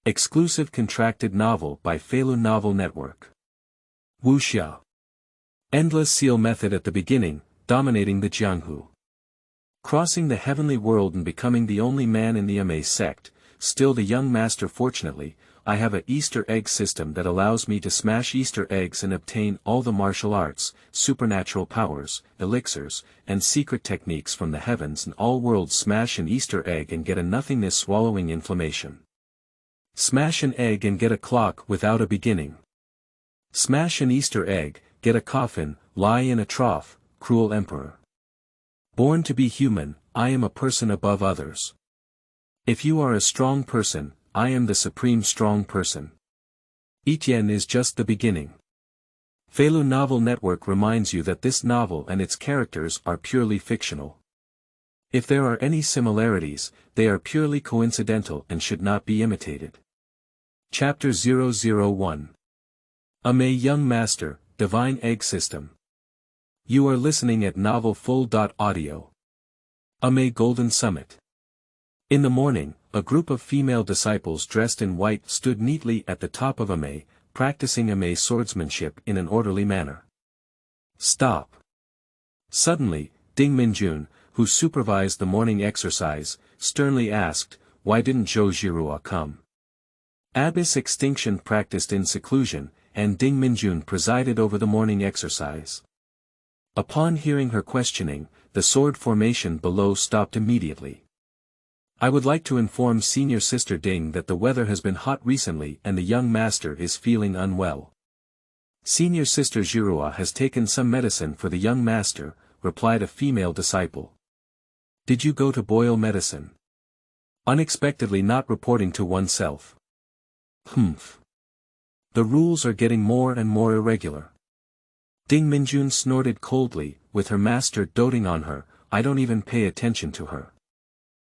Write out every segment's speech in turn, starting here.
Exclusive contracted novel by Feilu Novel Network. Wuxia. Endless seal method at the beginning, dominating the Jianghu. Crossing the heavenly world and becoming the only man in the Emei Sect, still the young master fortunately, I have a Easter egg system that allows me to smash Easter eggs and obtain all the martial arts, supernatural powers, elixirs, and secret techniques from the heavens and all worlds. Smash an Easter egg and get a nothingness swallowing inflammation. Smash an egg and get a clock without a beginning. Smash an Easter egg, get a coffin, lie in a trough, cruel emperor. Born to be human, I am a person above others. If you are a strong person, I am the supreme strong person. Yitian is just the beginning. Feilu Novel Network reminds you that this novel and its characters are purely fictional. If there are any similarities, they are purely coincidental and should not be imitated. Chapter 001. Emei Young Master, Divine Egg System. You are listening at novelfull.audio. Emei Golden Summit. In the morning, a group of female disciples dressed in white stood neatly at the top of Emei, practicing Emei swordsmanship in an orderly manner. Stop. Suddenly, Ding Minjun, who supervised the morning exercise, sternly asked, "Why didn't Jiuyang come?" Abyss extinction practiced in seclusion, and Ding Minjun presided over the morning exercise. Upon hearing her questioning, the sword formation below stopped immediately. I would like to inform Senior Sister Ding that the weather has been hot recently and the young master is feeling unwell. Senior Sister Jiuyang has taken some medicine for the young master, replied a female disciple. Did you go to boil medicine? Unexpectedly not reporting to oneself. Humph. The rules are getting more and more irregular. Ding Minjun snorted coldly, with her master doting on her, I don't even pay attention to her.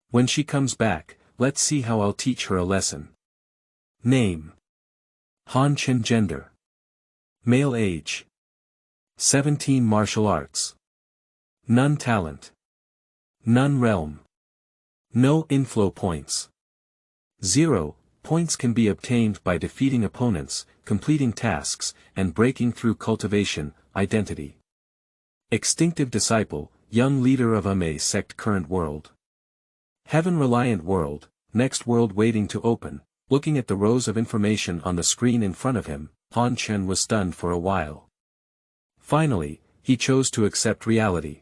When she comes back, let's see how I'll teach her a lesson. Name. Han Chen. Gender. Male. Age. 17. Martial arts. None talent. None realm. No inflow points. 0 points can be obtained by defeating opponents, completing tasks, and breaking through cultivation, identity. Extinctive disciple, young leader of Emei Sect. Current world. Heaven-reliant world, next world waiting to open. Looking at the rows of information on the screen in front of him, Han Chen was stunned for a while. Finally, he chose to accept reality.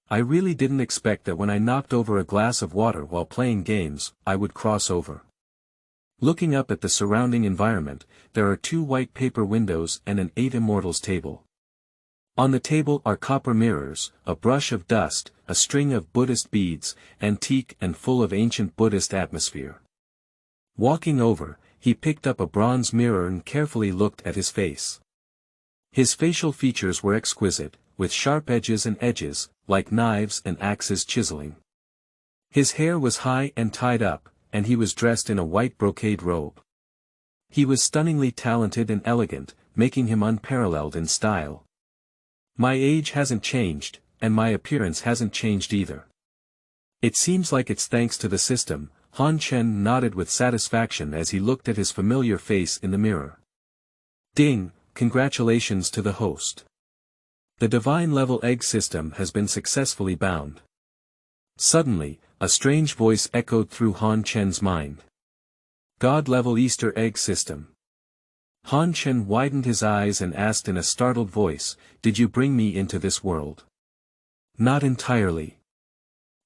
I really didn't expect that when I knocked over a glass of water while playing games, I would cross over. Looking up at the surrounding environment, there are 2 white paper windows and an 8 Immortals table. On the table are copper mirrors, a brush of dust, a string of Buddhist beads, antique and full of ancient Buddhist atmosphere. Walking over, he picked up a bronze mirror and carefully looked at his face. His facial features were exquisite, with sharp edges and edges, like knives and axes chiseling. His hair was high and tied up, and he was dressed in a white brocade robe. He was stunningly talented and elegant, making him unparalleled in style. My age hasn't changed, and my appearance hasn't changed either. It seems like it's thanks to the system. Han Chen nodded with satisfaction as he looked at his familiar face in the mirror. Ding, congratulations to the host. The divine level egg system has been successfully bound. Suddenly, a strange voice echoed through Han Chen's mind. God level Easter egg system. Han Chen widened his eyes and asked in a startled voice, "Did you bring me into this world?" Not entirely.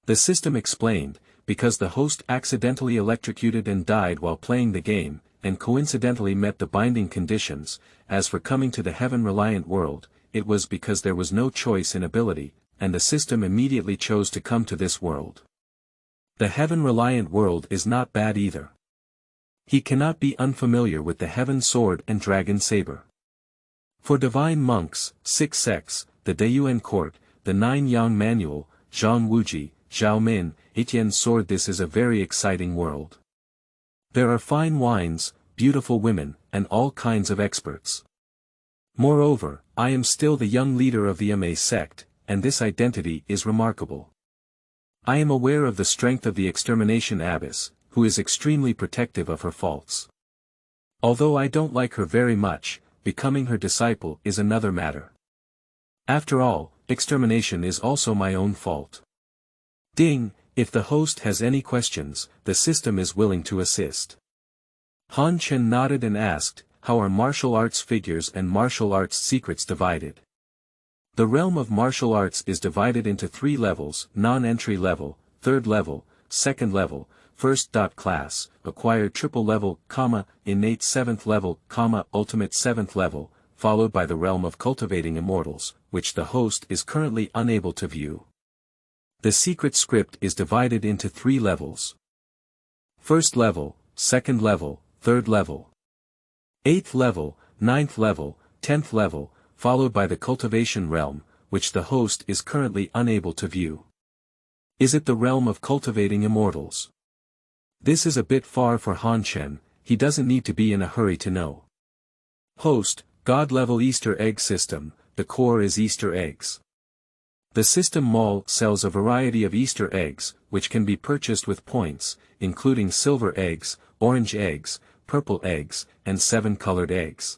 The system explained, because the host accidentally electrocuted and died while playing the game, and coincidentally met the binding conditions. As for coming to the heaven-reliant world, it was because there was no choice in ability, and the system immediately chose to come to this world. The heaven-reliant world is not bad either. He cannot be unfamiliar with the heaven sword and dragon saber. For divine monks, 6 sects, the Jiuyang court, the 9 Yang manual, Zhang Wuji, Zhao Min, Yitian sword, this is a very exciting world. There are fine wines, beautiful women, and all kinds of experts. Moreover, I am still the young leader of the Emei Sect, and this identity is remarkable. I am aware of the strength of the extermination abyss, who is extremely protective of her faults. Although I don't like her very much, becoming her disciple is another matter. After all, extermination is also my own fault. Ding, if the host has any questions, the system is willing to assist. Han Chen nodded and asked, how are martial arts figures and martial arts secrets divided? The realm of martial arts is divided into 3 levels: non-entry level, 3rd level, 2nd level, first class, acquired triple level, innate 7th level, ultimate 7th level, followed by the realm of cultivating immortals, which the host is currently unable to view. The secret script is divided into 3 levels. 1st level, 2nd level, 3rd level. 8th level, 9th level, 10th level, followed by the cultivation realm, which the host is currently unable to view. Is it the realm of cultivating immortals? This is a bit far for Han Chen, he doesn't need to be in a hurry to know. Host, God-level Easter egg system, the core is Easter eggs. The system mall sells a variety of Easter eggs, which can be purchased with points, including silver eggs, orange eggs, purple eggs, and 7-colored eggs.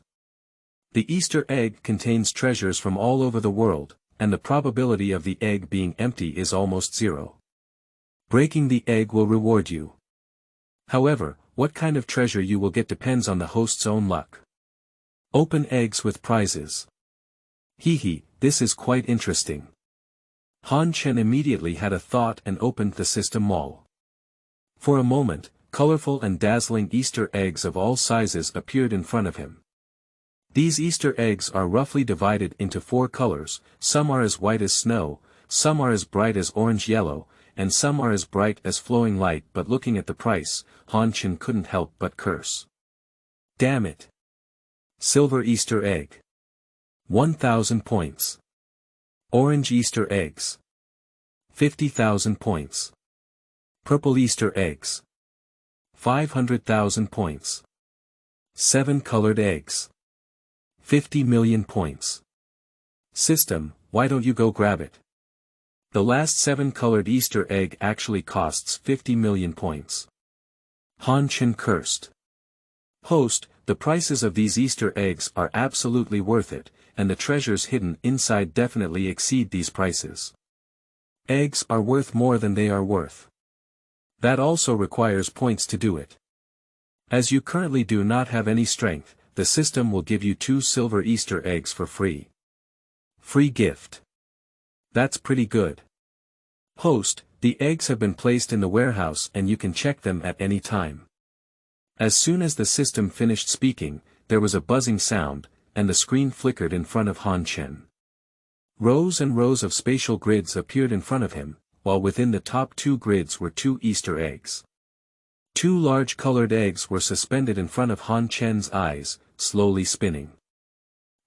The Easter egg contains treasures from all over the world, and the probability of the egg being empty is almost 0. Breaking the egg will reward you. However, what kind of treasure you will get depends on the host's own luck. Open eggs with prizes. Hehe, this is quite interesting. Han Chen immediately had a thought and opened the system mall. For a moment, colorful and dazzling Easter eggs of all sizes appeared in front of him. These Easter eggs are roughly divided into 4 colors, some are as white as snow, some are as bright as orange-yellow, and some are as bright as flowing light. But looking at the price, Han Chen couldn't help but curse. Damn it! Silver Easter egg. 1,000 points. Orange Easter eggs. 50,000 points. Purple Easter eggs. 500,000 points. 7-colored eggs. 50 million points. System, why don't you go grab it? The last 7-colored Easter egg actually costs 50 million points. Han Chen cursed. Host, the prices of these Easter eggs are absolutely worth it, and the treasures hidden inside definitely exceed these prices. Eggs are worth more than they are worth. That also requires points to do it. As you currently do not have any strength, the system will give you 2 silver Easter eggs for free. Free gift. That's pretty good. Host, the eggs have been placed in the warehouse and you can check them at any time. As soon as the system finished speaking, there was a buzzing sound, and the screen flickered in front of Han Chen. Rows and rows of spatial grids appeared in front of him, while within the top 2 grids were 2 Easter eggs. 2 large colored eggs were suspended in front of Han Chen's eyes, slowly spinning.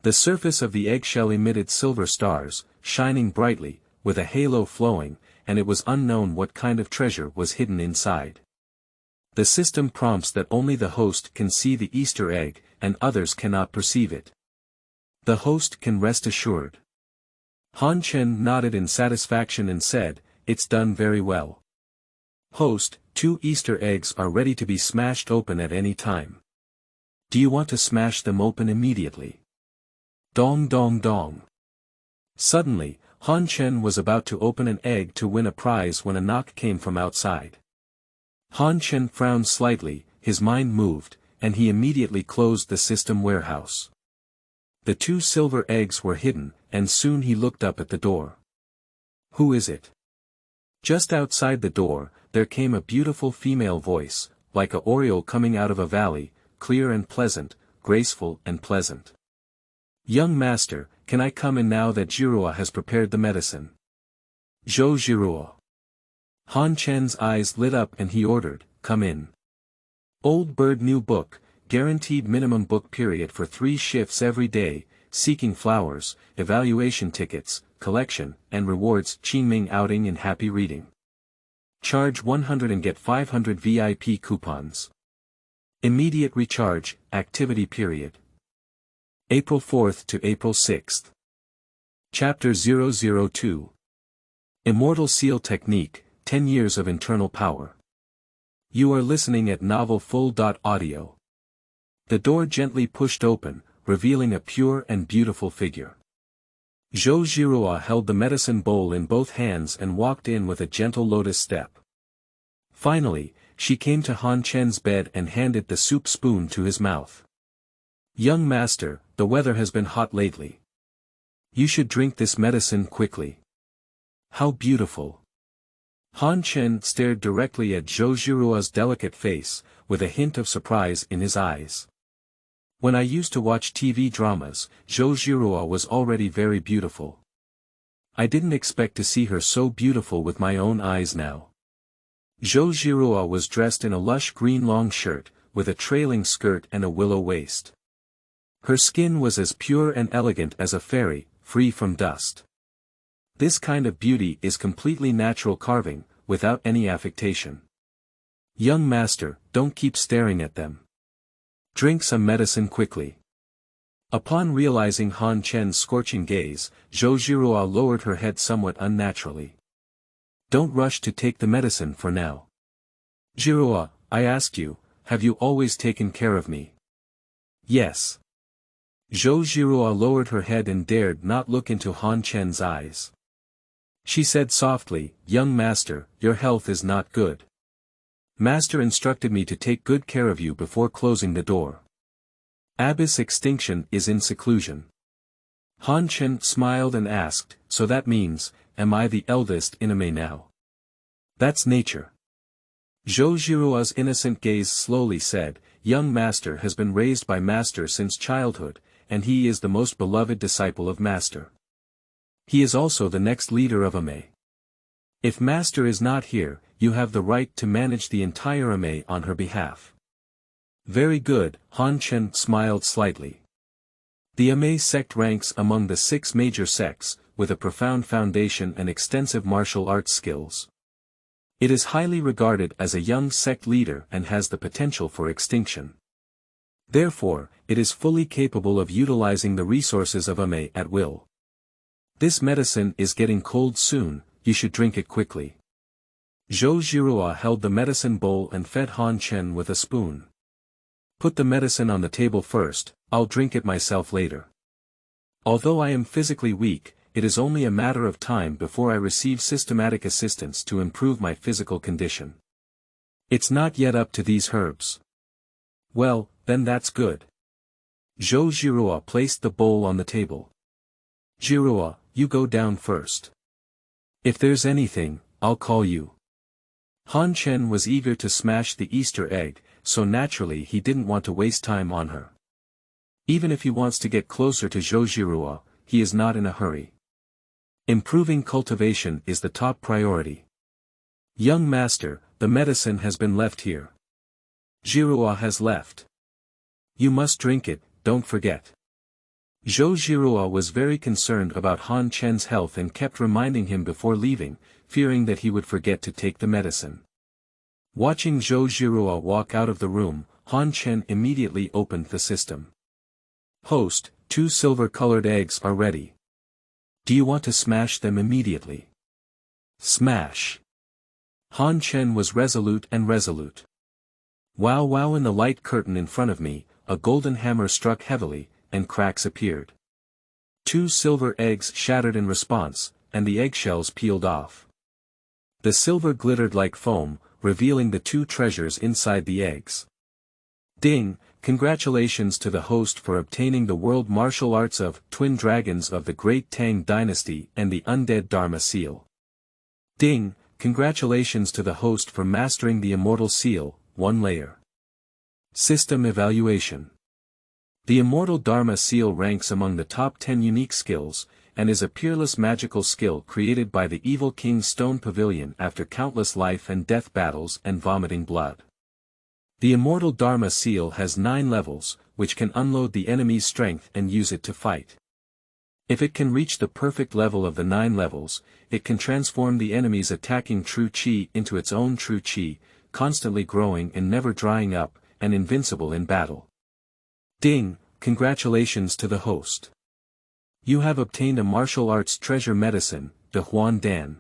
The surface of the eggshell emitted silver stars, shining brightly, with a halo flowing, and it was unknown what kind of treasure was hidden inside. The system prompts that only the host can see the Easter egg, and others cannot perceive it. The host can rest assured. Han Chen nodded in satisfaction and said, "It's done very well. Host, 2 Easter eggs are ready to be smashed open at any time. Do you want to smash them open immediately?" Dong dong dong. Suddenly, Han Chen was about to open an egg to win a prize when a knock came from outside. Han Chen frowned slightly, his mind moved, and he immediately closed the system warehouse. The 2 silver eggs were hidden, and soon he looked up at the door. Who is it? Just outside the door, there came a beautiful female voice, like a oriole coming out of a valley, clear and pleasant, graceful and pleasant. "Young master, can I come in now that Jiuyang has prepared the medicine?" "Zhou Jiuyang." Han Chen's eyes lit up and he ordered, "Come in." Old bird new book, guaranteed minimum book period for 3 shifts every day, seeking flowers, evaluation tickets, collection, and rewards, Qingming outing and happy reading. Charge 100 and get 500 VIP coupons. Immediate recharge, activity period. April 4th to April 6th. Chapter 002. Immortal Seal Technique, 10 Years of Internal Power. You are listening at novelfull.audio. The door gently pushed open, revealing a pure and beautiful figure. Zhou Zhiruo held the medicine bowl in both hands and walked in with a gentle lotus step. Finally, she came to Han Chen's bed and handed the soup spoon to his mouth. Young master, the weather has been hot lately. You should drink this medicine quickly. How beautiful. Han Chen stared directly at Zhou Zhiruo's delicate face, with a hint of surprise in his eyes. When I used to watch TV dramas, Zhou Zhiruo was already very beautiful. I didn't expect to see her so beautiful with my own eyes now. Zhou Zhiruo was dressed in a lush green long shirt, with a trailing skirt and a willow waist. Her skin was as pure and elegant as a fairy, free from dust. This kind of beauty is completely natural carving, without any affectation. Young master, don't keep staring at them. Drink some medicine quickly. Upon realizing Han Chen's scorching gaze, Zhou Zhiruo lowered her head somewhat unnaturally. Don't rush to take the medicine for now. Zhiruo, I ask you, have you always taken care of me? Yes. Zhou Zhiruo lowered her head and dared not look into Han Chen's eyes. She said softly, Young master, your health is not good. Master instructed me to take good care of you before closing the door. Abyss extinction is in seclusion. Han Chen smiled and asked, so that means, am I the eldest in Emei now? That's nature. Zhou Zhiruo's innocent gaze slowly said, Young master has been raised by master since childhood, and he is the most beloved disciple of master. He is also the next leader of Emei. If master is not here, you have the right to manage the entire Emei on her behalf. Very good, Han Chen smiled slightly. The Emei Sect ranks among the 6 major sects, with a profound foundation and extensive martial arts skills. It is highly regarded as a young sect leader and has the potential for extinction. Therefore, it is fully capable of utilizing the resources of Emei at will. This medicine is getting cold soon, you should drink it quickly. Zhou Zhiruo held the medicine bowl and fed Han Chen with a spoon. Put the medicine on the table first, I'll drink it myself later. Although I am physically weak, it is only a matter of time before I receive systematic assistance to improve my physical condition. It's not yet up to these herbs. Well, then that's good. Zhou Zhiruo placed the bowl on the table. Zhiruo, you go down first. If there's anything, I'll call you. Han Chen was eager to smash the Easter egg, so naturally he didn't want to waste time on her. Even if he wants to get closer to Zhou Zhiruo, he is not in a hurry. Improving cultivation is the top priority. Young master, the medicine has been left here. Zhiruo has left. You must drink it, don't forget. Zhou Zhiruo was very concerned about Han Chen's health and kept reminding him before leaving, fearing that he would forget to take the medicine. Watching Zhou Zhiruo walk out of the room, Han Chen immediately opened the system. Host, 2 silver-colored eggs are ready. Do you want to smash them immediately? Smash. Han Chen was resolute and resolute. Wow in the light curtain in front of me, a golden hammer struck heavily, and cracks appeared. 2 silver eggs shattered in response, and the eggshells peeled off. The silver glittered like foam, revealing the 2 treasures inside the eggs. Ding, congratulations to the host for obtaining the world martial arts of Twin Dragons of the Great Tang Dynasty and the Undead Dharma Seal. Ding, congratulations to the host for mastering the Immortal Seal, 1 layer. System evaluation. The Immortal Dharma Seal ranks among the top 10 unique skills, and is a peerless magical skill created by the Evil King's Stone Pavilion after countless life and death battles and vomiting blood. The Immortal Dharma Seal has 9 levels, which can unload the enemy's strength and use it to fight. If it can reach the perfect level of the 9 levels, it can transform the enemy's attacking true chi into its own true chi, constantly growing and never drying up, and invincible in battle. Ding, congratulations to the host. You have obtained a martial arts treasure medicine, De Huan Dan.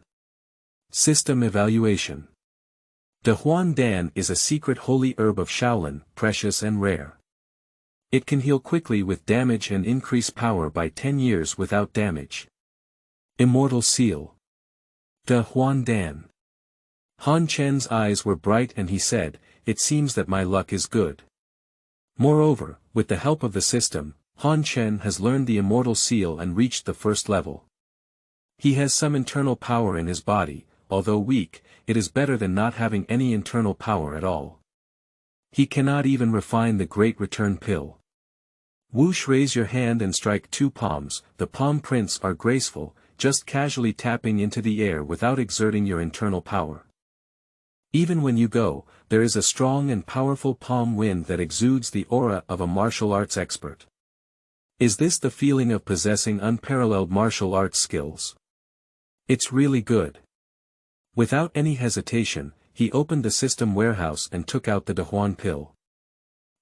System evaluation. De Huan Dan is a secret holy herb of Shaolin, precious and rare. It can heal quickly with damage and increase power by 10 years without damage. Immortal Seal. De Huan Dan. Han Chen's eyes were bright and he said, "It seems that my luck is good." Moreover, with the help of the system, Han Chen has learned the Immortal Seal and reached the first level. He has some internal power in his body, although weak, it is better than not having any internal power at all. He cannot even refine the Great Return Pill. Whoosh, raise your hand and strike 2 palms, the palm prints are graceful, just casually tapping into the air without exerting your internal power. Even when you go, there is a strong and powerful palm wind that exudes the aura of a martial arts expert. Is this the feeling of possessing unparalleled martial arts skills? It's really good. Without any hesitation, he opened the system warehouse and took out the De Huan pill.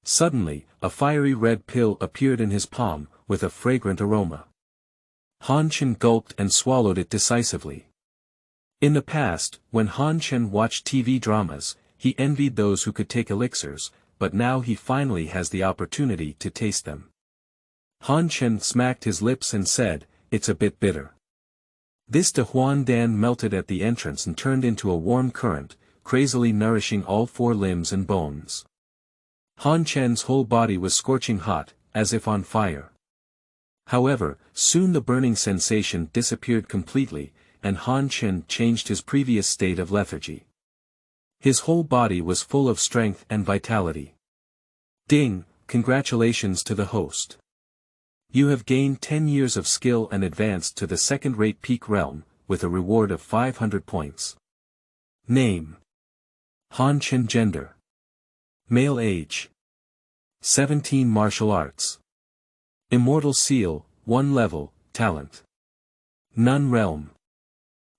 Suddenly, a fiery red pill appeared in his palm, with a fragrant aroma. Han Chen gulped and swallowed it decisively. In the past, when Han Chen watched TV dramas, he envied those who could take elixirs, but now he finally has the opportunity to taste them. Han Chen smacked his lips and said, "It's a bit bitter." This De Huan Dan melted at the entrance and turned into a warm current, crazily nourishing all 4 limbs and bones. Han Chen's whole body was scorching hot, as if on fire. However, soon the burning sensation disappeared completely, and Han Chen changed his previous state of lethargy. His whole body was full of strength and vitality. Ding, congratulations to the host. You have gained 10 years of skill and advanced to the second-rate peak realm, with a reward of 500 points. Name. Han Chen. Gender. Male. Age. 17. Martial arts. Immortal Seal, 1 level, talent. None realm.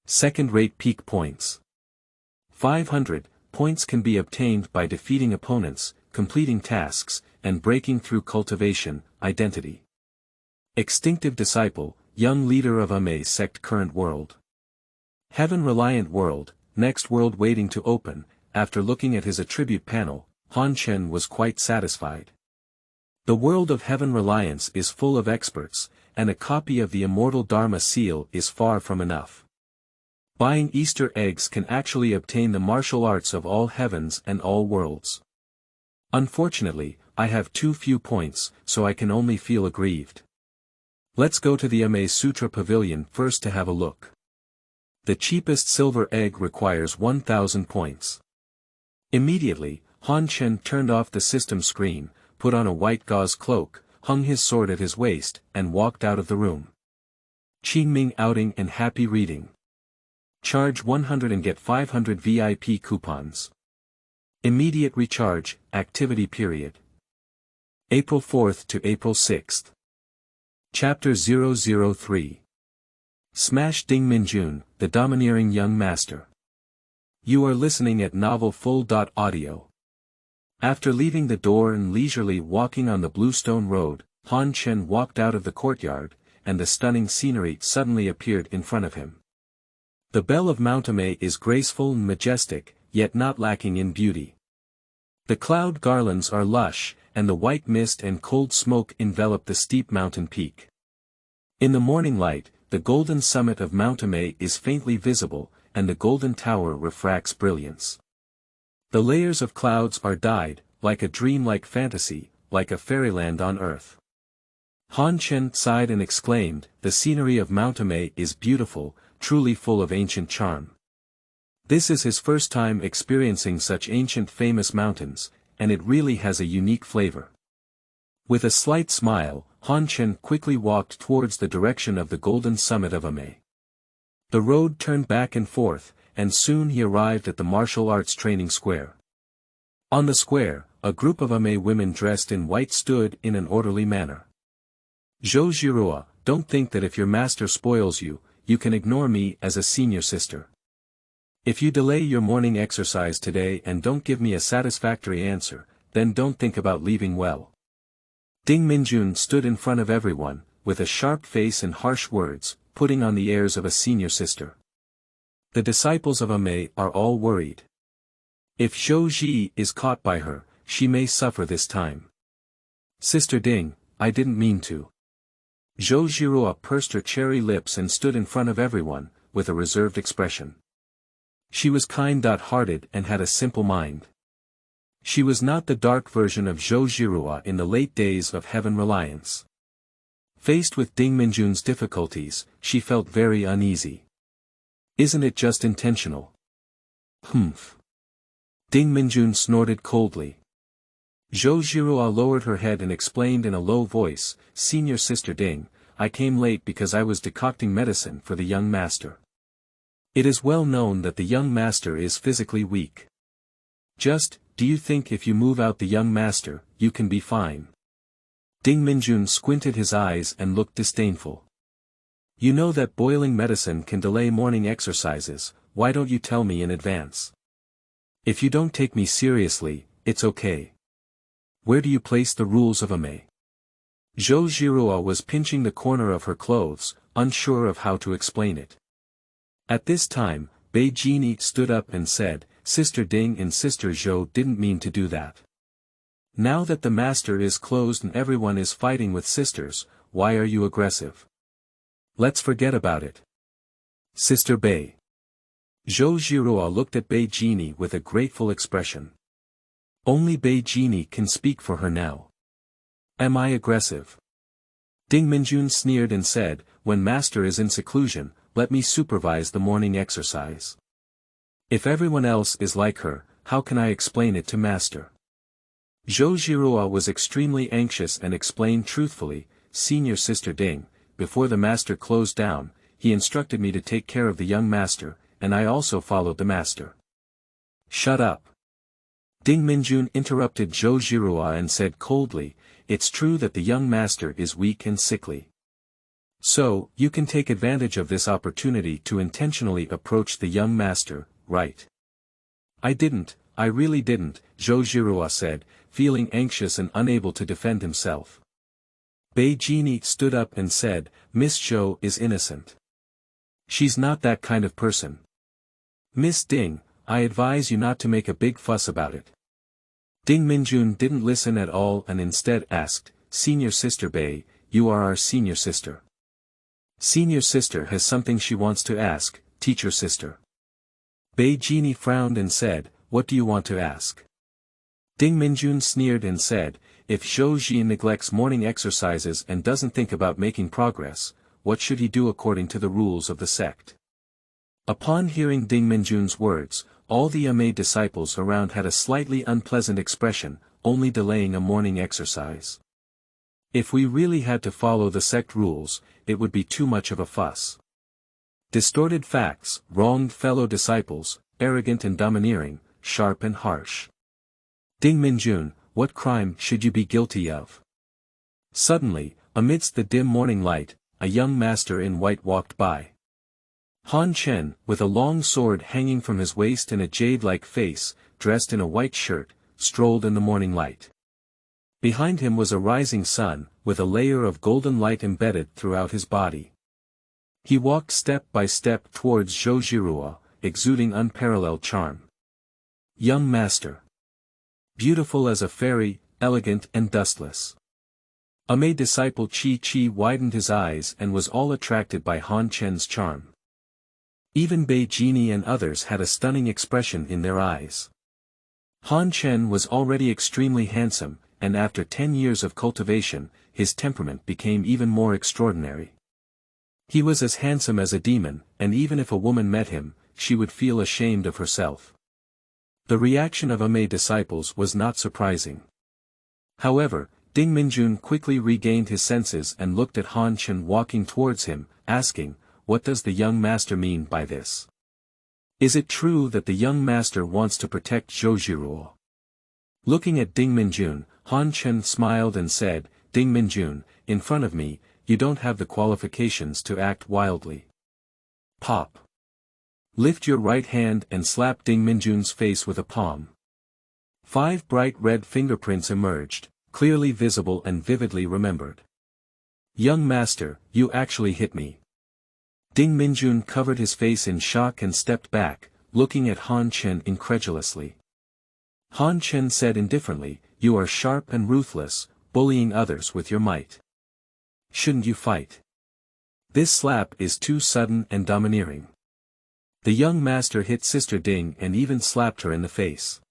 Second-rate peak points. 500 points can be obtained by defeating opponents, completing tasks, and breaking through cultivation, identity. Extinctive Disciple, young leader of Emei Sect. Current world. Heaven-reliant world, next world waiting to open. After looking at his attribute panel, Han Chen was quite satisfied. The world of Heaven Reliance is full of experts, and a copy of the Immortal Dharma Seal is far from enough. Buying Easter eggs can actually obtain the martial arts of all heavens and all worlds. Unfortunately, I have too few points, so I can only feel aggrieved. Let's go to the Emei Sutra Pavilion first to have a look. The cheapest silver egg requires 1,000 points. Immediately, Han Chen turned off the system screen, put on a white gauze cloak, hung his sword at his waist, and walked out of the room. Qingming outing and happy reading. Charge 100 and get 500 VIP coupons. Immediate recharge, activity period. April 4th to April 6th. Chapter 003. Smash Ding Minjun, the domineering young master. You are listening at novelfull.audio. After leaving the door and leisurely walking on the Bluestone Road, Han Chen walked out of the courtyard, and the stunning scenery suddenly appeared in front of him. The bell of Mount Emei is graceful and majestic, yet not lacking in beauty. The cloud garlands are lush, and the white mist and cold smoke envelop the steep mountain peak. In the morning light, the golden summit of Mount Emei is faintly visible, and the golden tower refracts brilliance. The layers of clouds are dyed, like a dreamlike fantasy, like a fairyland on earth. Han Chen sighed and exclaimed, "The scenery of Mount Emei is beautiful, truly full of ancient charm." This is his first time experiencing such ancient famous mountains, and it really has a unique flavor. With a slight smile, Han Chen quickly walked towards the direction of the golden summit of Emei. The road turned back and forth, and soon he arrived at the martial arts training square. On the square, a group of Emei women dressed in white stood in an orderly manner. "Zhou Zhirua, don't think that if your master spoils you, you can ignore me as a senior sister. If you delay your morning exercise today and don't give me a satisfactory answer, then don't think about leaving well." Ding Minjun stood in front of everyone, with a sharp face and harsh words, putting on the airs of a senior sister. The disciples of Emei are all worried. If Zhou Ji is caught by her, she may suffer this time. Sister Ding, I didn't mean to. Zhou Zhirua pursed her cherry lips and stood in front of everyone, with a reserved expression. She was kind-hearted and had a simple mind. She was not the dark version of Zhou Zhirua in the late days of Heaven Reliance. Faced with Ding Minjun's difficulties, she felt very uneasy. Isn't it just intentional? Humph. Ding Minjun snorted coldly. Zhou Zhirua lowered her head and explained in a low voice, Senior Sister Ding, I came late because I was decocting medicine for the young master. It is well known that the young master is physically weak. Do you think if you move out the young master, you can be fine? Ding Minjun squinted his eyes and looked disdainful. You know that boiling medicine can delay morning exercises, why don't you tell me in advance? If you don't take me seriously, it's okay. Where do you place the rules of Emei? Zhou Zhirua was pinching the corner of her clothes, unsure of how to explain it. At this time, Bei Jini stood up and said, Sister Ding and Sister Zhou didn't mean to do that. Now that the master is closed and everyone is fighting with sisters, why are you aggressive? Let's forget about it. Sister Bei. Zhou Zhirua looked at Bei Jini with a grateful expression. Only Bei Jini can speak for her now. Am I aggressive? Ding Minjun sneered and said, when master is in seclusion, let me supervise the morning exercise. If everyone else is like her, how can I explain it to master? Zhou Zhirua was extremely anxious and explained truthfully, Senior Sister Ding, before the master closed down, he instructed me to take care of the young master, and I also followed the master. Shut up. Ding Minjun interrupted Zhou Zhirua and said coldly, it's true that the young master is weak and sickly. So, you can take advantage of this opportunity to intentionally approach the young master, right? I really didn't, Zhou Zhirua said, feeling anxious and unable to defend himself. Bei Jini stood up and said, Miss Zhou is innocent. She's not that kind of person. Miss Ding, I advise you not to make a big fuss about it. Ding Minjun didn't listen at all and instead asked, Senior Sister Bei, you are our senior sister. Senior sister has something she wants to ask, teacher sister. Bei Jini frowned and said, what do you want to ask? Ding Minjun sneered and said, if Zhou Ji neglects morning exercises and doesn't think about making progress, what should he do according to the rules of the sect? Upon hearing Ding Minjun's words, all the Emei disciples around had a slightly unpleasant expression, only delaying a morning exercise. If we really had to follow the sect rules, it would be too much of a fuss. Distorted facts, wronged fellow disciples, arrogant and domineering, sharp and harsh. Ding Minjun, what crime should you be guilty of? Suddenly, amidst the dim morning light, a young master in white walked by. Han Chen, with a long sword hanging from his waist and a jade-like face, dressed in a white shirt, strolled in the morning light. Behind him was a rising sun, with a layer of golden light embedded throughout his body. He walked step by step towards Zhou Zhirua, exuding unparalleled charm. Young master. Beautiful as a fairy, elegant and dustless. Emei disciple Chi widened his eyes and was all attracted by Han Chen's charm. Even Bei Jini and others had a stunning expression in their eyes. Han Chen was already extremely handsome, and after 10 years of cultivation, his temperament became even more extraordinary. He was as handsome as a demon, and even if a woman met him, she would feel ashamed of herself. The reaction of Emei disciples was not surprising. However, Ding Minjun quickly regained his senses and looked at Han Chen walking towards him, asking, what does the young master mean by this? Is it true that the young master wants to protect Zhou Zhirua? Looking at Ding Minjun, Han Chen smiled and said, Ding Minjun, in front of me, you don't have the qualifications to act wildly. Pop. Lift your right hand and slap Ding Minjun's face with a palm. 5 bright red fingerprints emerged, clearly visible and vividly remembered. Young master, you actually hit me. Ding Minjun covered his face in shock and stepped back, looking at Han Chen incredulously. Han Chen said indifferently, "You are sharp and ruthless, bullying others with your might. Shouldn't you fight? This slap is too sudden and domineering." The young master hit Sister Ding and even slapped her in the face.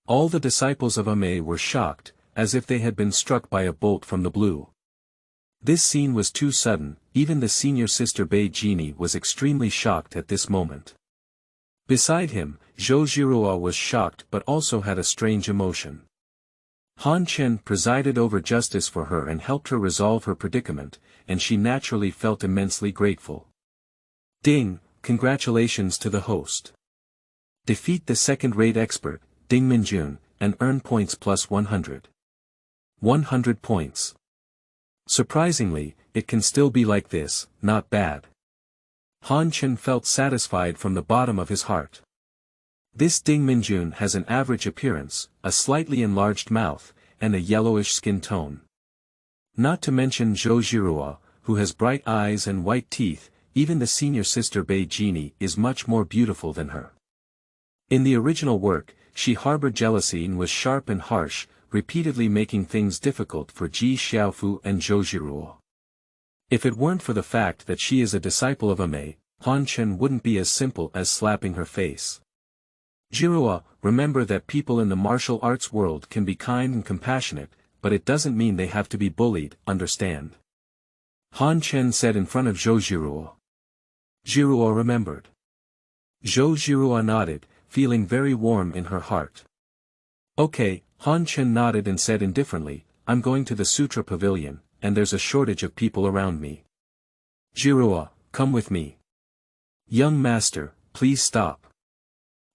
All the disciples of Emei were shocked, as if they had been struck by a bolt from the blue. This scene was too sudden, even the senior sister Bei Jini was extremely shocked at this moment. Beside him, Zhou Zhirua was shocked but also had a strange emotion. Han Chen presided over justice for her and helped her resolve her predicament, and she naturally felt immensely grateful. Ding, congratulations to the host. Defeat the second-rate expert, Ding Minjun, and earn points plus 100. 100 points. Surprisingly, it can still be like this, not bad. Han Chen felt satisfied from the bottom of his heart. This Ding Minjun has an average appearance, a slightly enlarged mouth, and a yellowish skin tone. Not to mention Zhou Zhirua, who has bright eyes and white teeth, even the senior sister Bei Jini is much more beautiful than her. In the original work, she harbored jealousy and was sharp and harsh, repeatedly making things difficult for Ji Xiaofu and Zhou Zhirua. If it weren't for the fact that she is a disciple of Emei, Han Chen wouldn't be as simple as slapping her face. Zhirua, remember that people in the martial arts world can be kind and compassionate, but it doesn't mean they have to be bullied, understand? Han Chen said in front of Zhou Zhirua. Zhirua remembered. Zhou Zhirua nodded, feeling very warm in her heart. Okay, Han Chen nodded and said indifferently, "I'm going to the Sutra Pavilion, and there's a shortage of people around me. Zhirua, come with me." "Young master, please stop."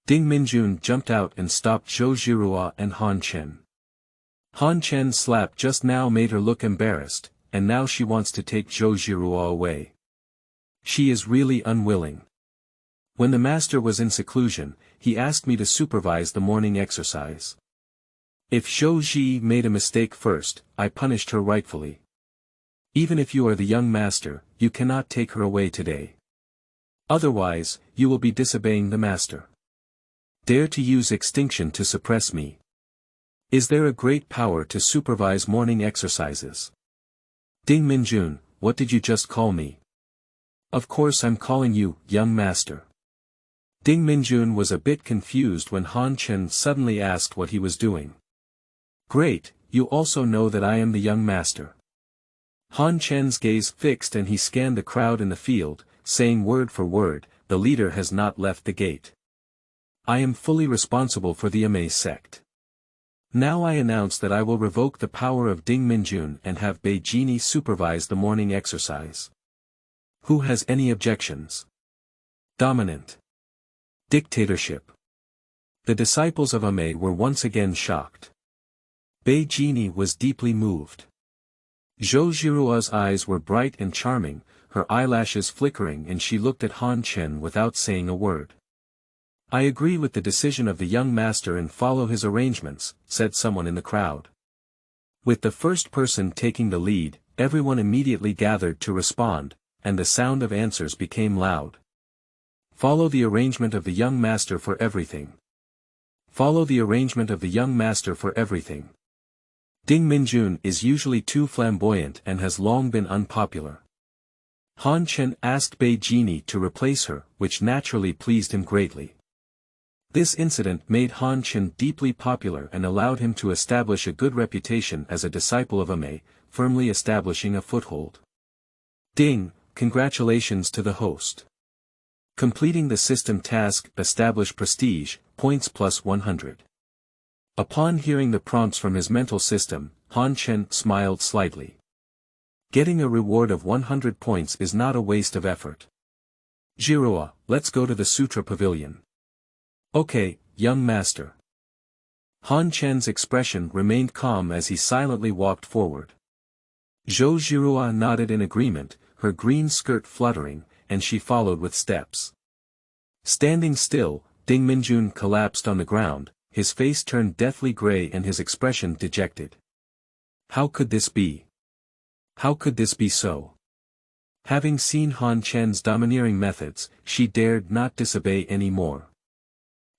Ding Minjun jumped out and stopped Zhou Zhirua and Han Chen. Han Chen's slap just now made her look embarrassed, and now she wants to take Zhou Zhirua away. She is really unwilling. When the master was in seclusion, he asked me to supervise the morning exercise. If Zhou Ji made a mistake first, I punished her rightfully. Even if you are the young master, you cannot take her away today. Otherwise, you will be disobeying the master. Dare to use extinction to suppress me. Is there a great power to supervise morning exercises? Ding Minjun, what did you just call me? Of course I'm calling you, young master. Ding Minjun was a bit confused when Han Chen suddenly asked what he was doing. Great, you also know that I am the young master. Han Chen's gaze fixed and he scanned the crowd in the field, saying word for word, the leader has not left the gate. I am fully responsible for the Emei Sect. Now I announce that I will revoke the power of Ding Minjun and have Bei Jini supervise the morning exercise. Who has any objections? Dominant. Dictatorship. The disciples of Emei were once again shocked. Bei Jini was deeply moved. Zhou Zhirua's eyes were bright and charming, her eyelashes flickering, and she looked at Han Chen without saying a word. I agree with the decision of the young master and follow his arrangements, said someone in the crowd. With the first person taking the lead, everyone immediately gathered to respond, and the sound of answers became loud. Follow the arrangement of the young master for everything. Follow the arrangement of the young master for everything. Ding Minjun is usually too flamboyant and has long been unpopular. Han Chen asked Bei Jini to replace her, which naturally pleased him greatly. This incident made Han Chen deeply popular and allowed him to establish a good reputation as a disciple of Emei, firmly establishing a foothold. Ding, congratulations to the host. Completing the system task, establish prestige, points plus 100. Upon hearing the prompts from his mental system, Han Chen smiled slightly. Getting a reward of 100 points is not a waste of effort. Zhirua, let's go to the Sutra Pavilion. Okay, young master. Han Chen's expression remained calm as he silently walked forward. Zhou Zhirua nodded in agreement, her green skirt fluttering, and she followed with steps. Standing still, Ding Minjun collapsed on the ground, his face turned deathly gray and his expression dejected. How could this be? How could this be so? Having seen Han Chen's domineering methods, she dared not disobey any more.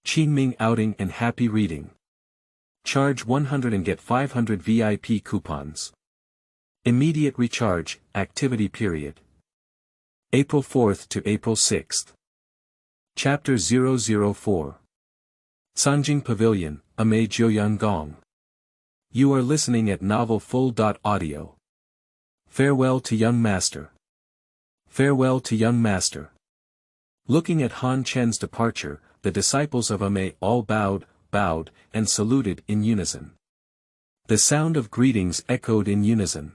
Qingming outing and happy reading. Charge 100 and get 500 VIP coupons. Immediate recharge, activity period. April 4th to April 6th. Chapter 004. Cangjing Pavilion, Emei Jiuyang Gong. You are listening at Novel Full.audio. Farewell to young master. Farewell to young master. Looking at Han Chen's departure, the disciples of Emei all bowed, and saluted in unison. The sound of greetings echoed in unison.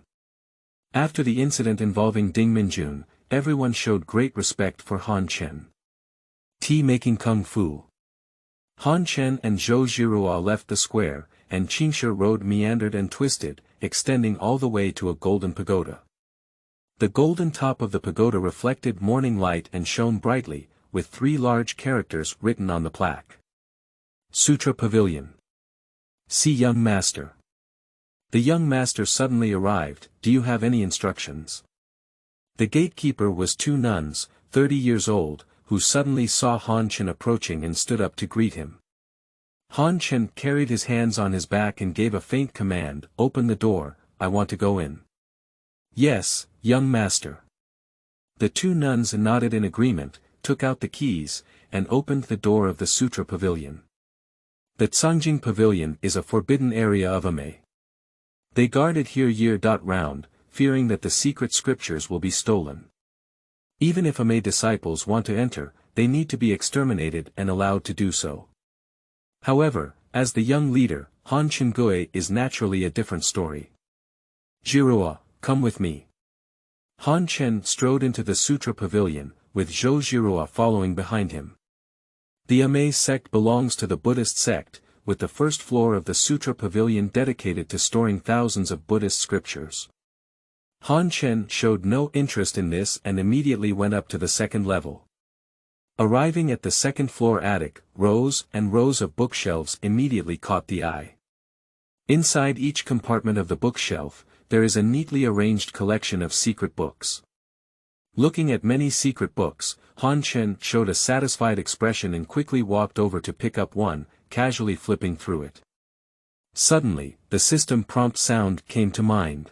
After the incident involving Ding Minjun, everyone showed great respect for Han Chen. Tea-making kung fu. Han Chen and Zhou Zhirua left the square, and Qingshe Road meandered and twisted, extending all the way to a golden pagoda. The golden top of the pagoda reflected morning light and shone brightly, with 3 large characters written on the plaque. Sutra Pavilion. See young master. The young master suddenly arrived. Do you have any instructions? The gatekeeper was 2 nuns, 30 years old, who suddenly saw Han Chen approaching and stood up to greet him. Han Chen carried his hands on his back and gave a faint command, "Open the door, I want to go in." "Yes, young master." The 2 nuns nodded in agreement, took out the keys, and opened the door of the Sutra Pavilion. The Cangjing Pavilion is a forbidden area of Emei. They guard it here year-round, fearing that the secret scriptures will be stolen. Even if Emei disciples want to enter, they need to be exterminated and allowed to do so. However, as the young leader, Han Chengui is naturally a different story. "Zhirua, come with me." Han Chen strode into the Sutra Pavilion, with Zhou Zhirua following behind him. The Emei Sect belongs to the Buddhist sect, with the first floor of the Sutra Pavilion dedicated to storing thousands of Buddhist scriptures. Han Chen showed no interest in this and immediately went up to the 2nd level. Arriving at the 2nd floor attic, rows and rows of bookshelves immediately caught the eye. Inside each compartment of the bookshelf, there is a neatly arranged collection of secret books. Looking at many secret books, Han Chen showed a satisfied expression and quickly walked over to pick up one, casually flipping through it. Suddenly, the system prompt sound came to mind.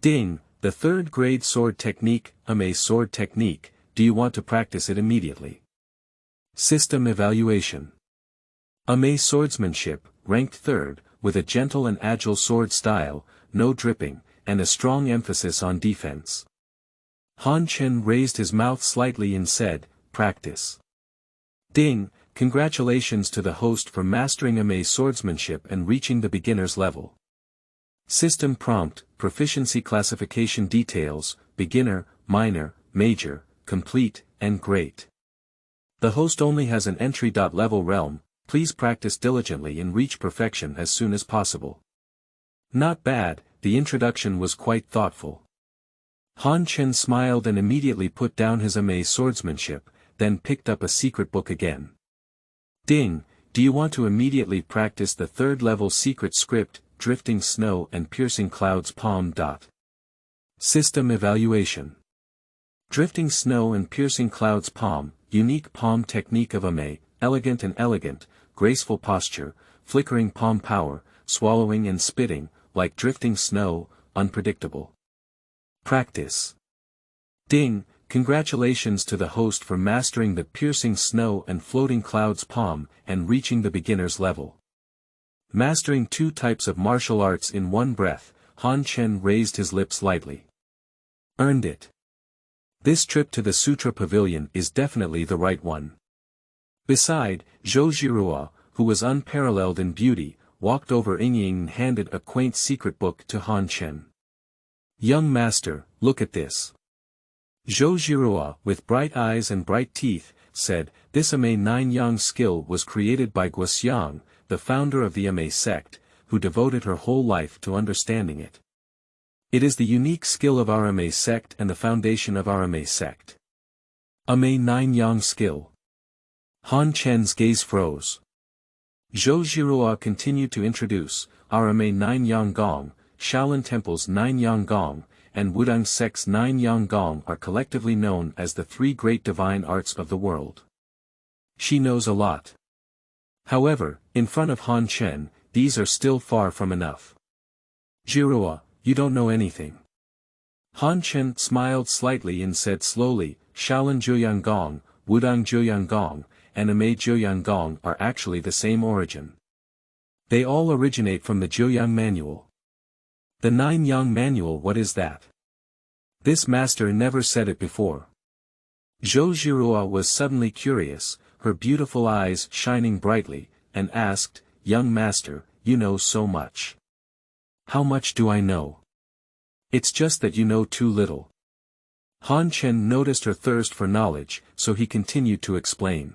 "Ding, the 3rd grade sword technique, Emei sword technique, do you want to practice it immediately?" System evaluation. Emei swordsmanship, ranked 3rd, with a gentle and agile sword style, no dripping, and a strong emphasis on defense. Han Chen raised his mouth slightly and said, "Practice." "Ding, congratulations to the host for mastering Emei swordsmanship and reaching the beginner's level." System prompt, proficiency classification details, beginner, minor, major, complete, and great. The host only has an entry-level realm, please practice diligently and reach perfection as soon as possible. Not bad, the introduction was quite thoughtful. Han Chen smiled and immediately put down his Emei swordsmanship, then picked up a secret book again. "Ding, do you want to immediately practice the 3rd level secret script, Drifting Snow and Piercing Clouds Palm. System evaluation. Drifting Snow and Piercing Clouds Palm, unique palm technique of Emei, elegant, graceful posture, flickering palm power, swallowing and spitting, like drifting snow, unpredictable. Practice. Ding, congratulations to the host for mastering the Piercing Snow and Floating Clouds Palm and reaching the beginner's level. Mastering 2 types of martial arts in one breath, Han Chen raised his lips lightly. Earned it. This trip to the Sutra Pavilion is definitely the right one. Beside, Zhou Zhirua, who was unparalleled in beauty, walked over Yitian and handed a quaint secret book to Han Chen. "Young master, look at this." Zhou Zhirua, with bright eyes and bright teeth, said, "This Emei 9-yang skill was created by Wuxia, the founder of the Emei Sect, who devoted her whole life to understanding it. It is the unique skill of our Emei Sect and the foundation of our Emei Sect." Emei 9-yang skill. Han Chen's gaze froze. Zhou Zhirua continued to introduce, our Emei 9-yang Gong, Shaolin Temple's 9-yang Gong, and Wudao Sect's 9-yang Gong are collectively known as the 3 great divine arts of the world. She knows a lot. However, in front of Han Chen, these are still far from enough. Jiuyang, you don't know anything. Han Chen smiled slightly and said slowly, Shaolin Jiuyang Gong, Wudang Jiuyang Gong, and Emei Jiuyang Gong are actually the same origin. They all originate from the Jiuyang manual. The 9 Yang manual, what is that? This master never said it before. Zhou Jiuyang was suddenly curious, her beautiful eyes shining brightly, and asked, Young master, you know so much. How much do I know? It's just that you know too little. Han Chen noticed her thirst for knowledge, so he continued to explain.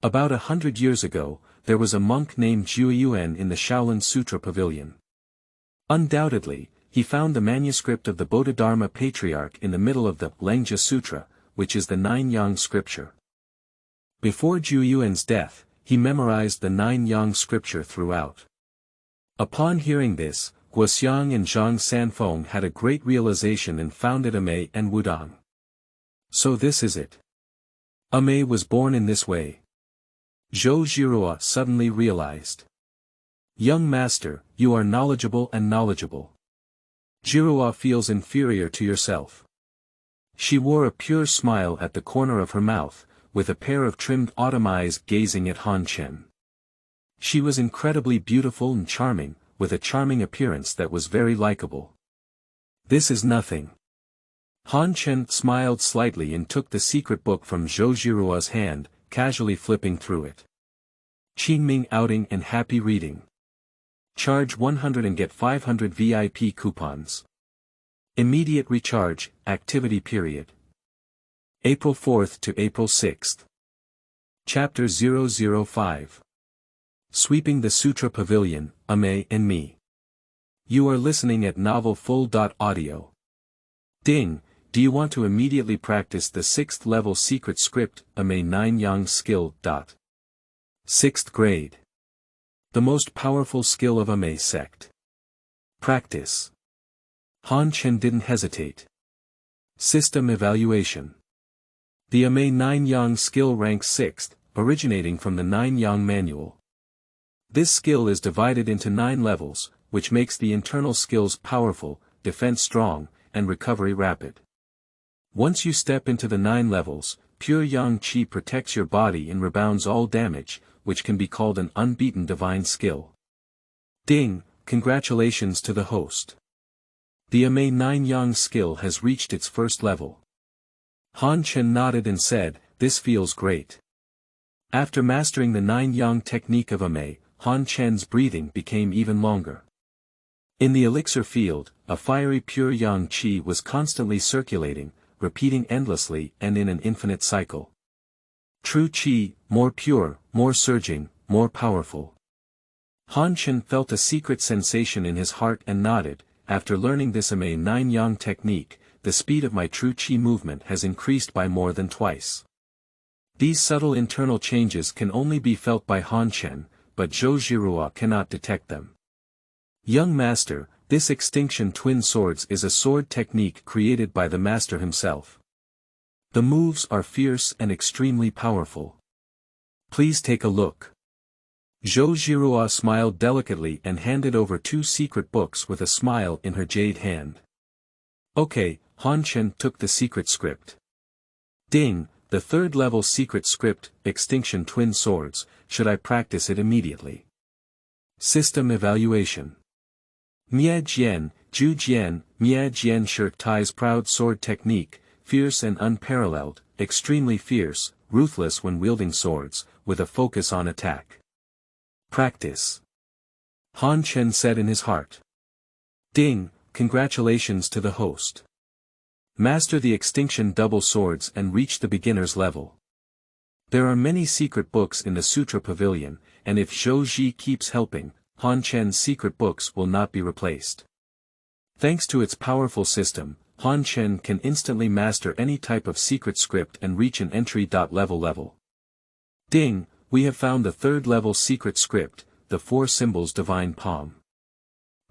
About 100 years ago, there was a monk named Jiuyang in the Shaolin Sutra Pavilion. Undoubtedly, he found the manuscript of the Bodhidharma Patriarch in the middle of the Lengja Sutra, which is the 9 Yang scripture. Before Jiuyang's death, he memorized the 9 Yang scripture throughout. Upon hearing this, Guoxiang and Zhang Sanfeng had a great realization and founded Emei and Wudang. So this is it. Emei was born in this way. Zhou Jiuyang suddenly realized. Young master, you are knowledgeable and knowledgeable. Jiuyang feels inferior to yourself. She wore a pure smile at the corner of her mouth, with a pair of trimmed autumn eyes gazing at Han Chen. She was incredibly beautiful and charming, with a charming appearance that was very likable. This is nothing. Han Chen smiled slightly and took the secret book from Zhou Jiuyang's hand, casually flipping through it. Qingming outing and happy reading. Charge 100 and get 500 VIP coupons. Immediate recharge, activity period. April 4th to April 6th. Chapter 005. Sweeping the Sutra Pavilion, Emei and me. You are listening at Novel Full.audio. Ding, do you want to immediately practice the 6th level secret script, Emei 9 Yang skill. 6th grade. The most powerful skill of Emei Sect. Practice. Han Chen didn't hesitate. System evaluation. The Emei 9 Yang skill ranks 6th, originating from the 9 Yang manual. This skill is divided into 9 levels, which makes the internal skills powerful, defense strong, and recovery rapid. Once you step into the 9 levels, pure Yang Qi protects your body and rebounds all damage, which can be called an unbeaten divine skill. Ding, congratulations to the host. The Emei 9 Yang skill has reached its first level. Han Chen nodded and said, this feels great. After mastering the 9 Yang technique of Emei, Han Chen's breathing became even longer. In the elixir field, a fiery pure Yang Qi was constantly circulating, repeating endlessly and in an infinite cycle. True Qi, more pure, more surging, more powerful. Han Chen felt a secret sensation in his heart and nodded. After learning this Emei 9 Yang technique, the speed of my true Qi movement has increased by more than twice. These subtle internal changes can only be felt by Han Chen, but Zhou Jiuyang cannot detect them. Young master, this extinction twin swords is a sword technique created by the master himself. The moves are fierce and extremely powerful. Please take a look. Zhou Jiuyang smiled delicately and handed over 2 secret books with a smile in her jade hand. Okay, Han Chen took the secret script. Ding, the 3rd level secret script, Extinction Twin Swords, should I practice it immediately? System evaluation. Mia Jian, Zhu Jian, Mia Jian Shirk Tai's proud sword technique, fierce and unparalleled, extremely fierce, ruthless when wielding swords, with a focus on attack. Practice. Han Chen said in his heart. Ding, congratulations to the host. Master the extinction double swords and reach the beginner's level. There are many secret books in the Sutra Pavilion, and if Zhou Ji keeps helping, Han Chen's secret books will not be replaced. Thanks to its powerful system, Han Chen can instantly master any type of secret script and reach an entry-level. Ding, we have found the 3rd level secret script, the 4 symbols divine palm.